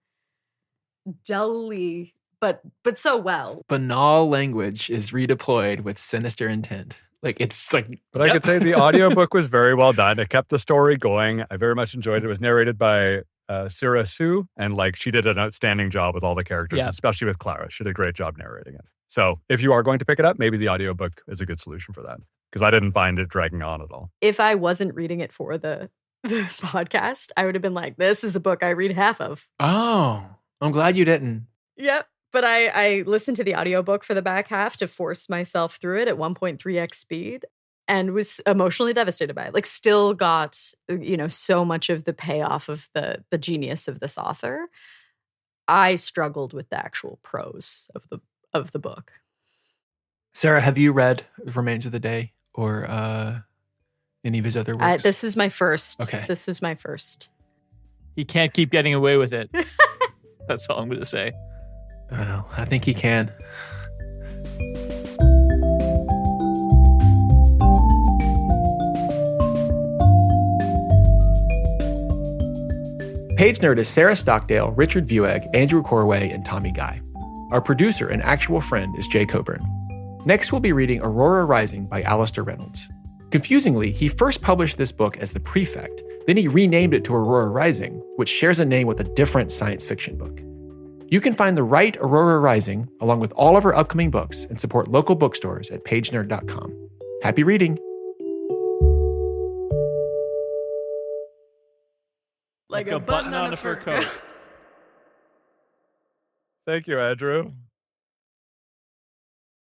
dully, but so well. Banal language is redeployed with sinister intent. Like it's like, but I could say the audiobook was very well done. It kept the story going. I very much enjoyed it. It was narrated by Sira Sue, and like she did an outstanding job with all the characters, especially with Klara. She did a great job narrating it. So if you are going to pick it up, maybe the audiobook is a good solution for that, because I didn't find it dragging on at all. If I wasn't reading it for the podcast, I would have been like, this is a book I read half of. Oh, I'm glad you didn't. Yep. But I listened to the audiobook for the back half to force myself through it at 1.3x speed and was emotionally devastated by it. Like still got, so much of the payoff of the genius of this author. I struggled with the actual prose of the book. Sarah, have you read Remains of the Day or any of his other works? This was my first. Okay. This was my first. He can't keep getting away with it. That's all I'm going to say. Well, I think he can. Pagenerd is Sarah Stockdale, Richard Vueg, Andrew Corway, and Tommy Guy. Our producer and actual friend is Jay Coburn. Next, we'll be reading Aurora Rising by Alistair Reynolds. Confusingly, he first published this book as The Prefect, then he renamed it to Aurora Rising, which shares a name with a different science fiction book. You can find the right Aurora Rising, along with all of our upcoming books, and support local bookstores at pagenerd.com. Happy reading! Like a button on a fur coat. Thank you, Andrew.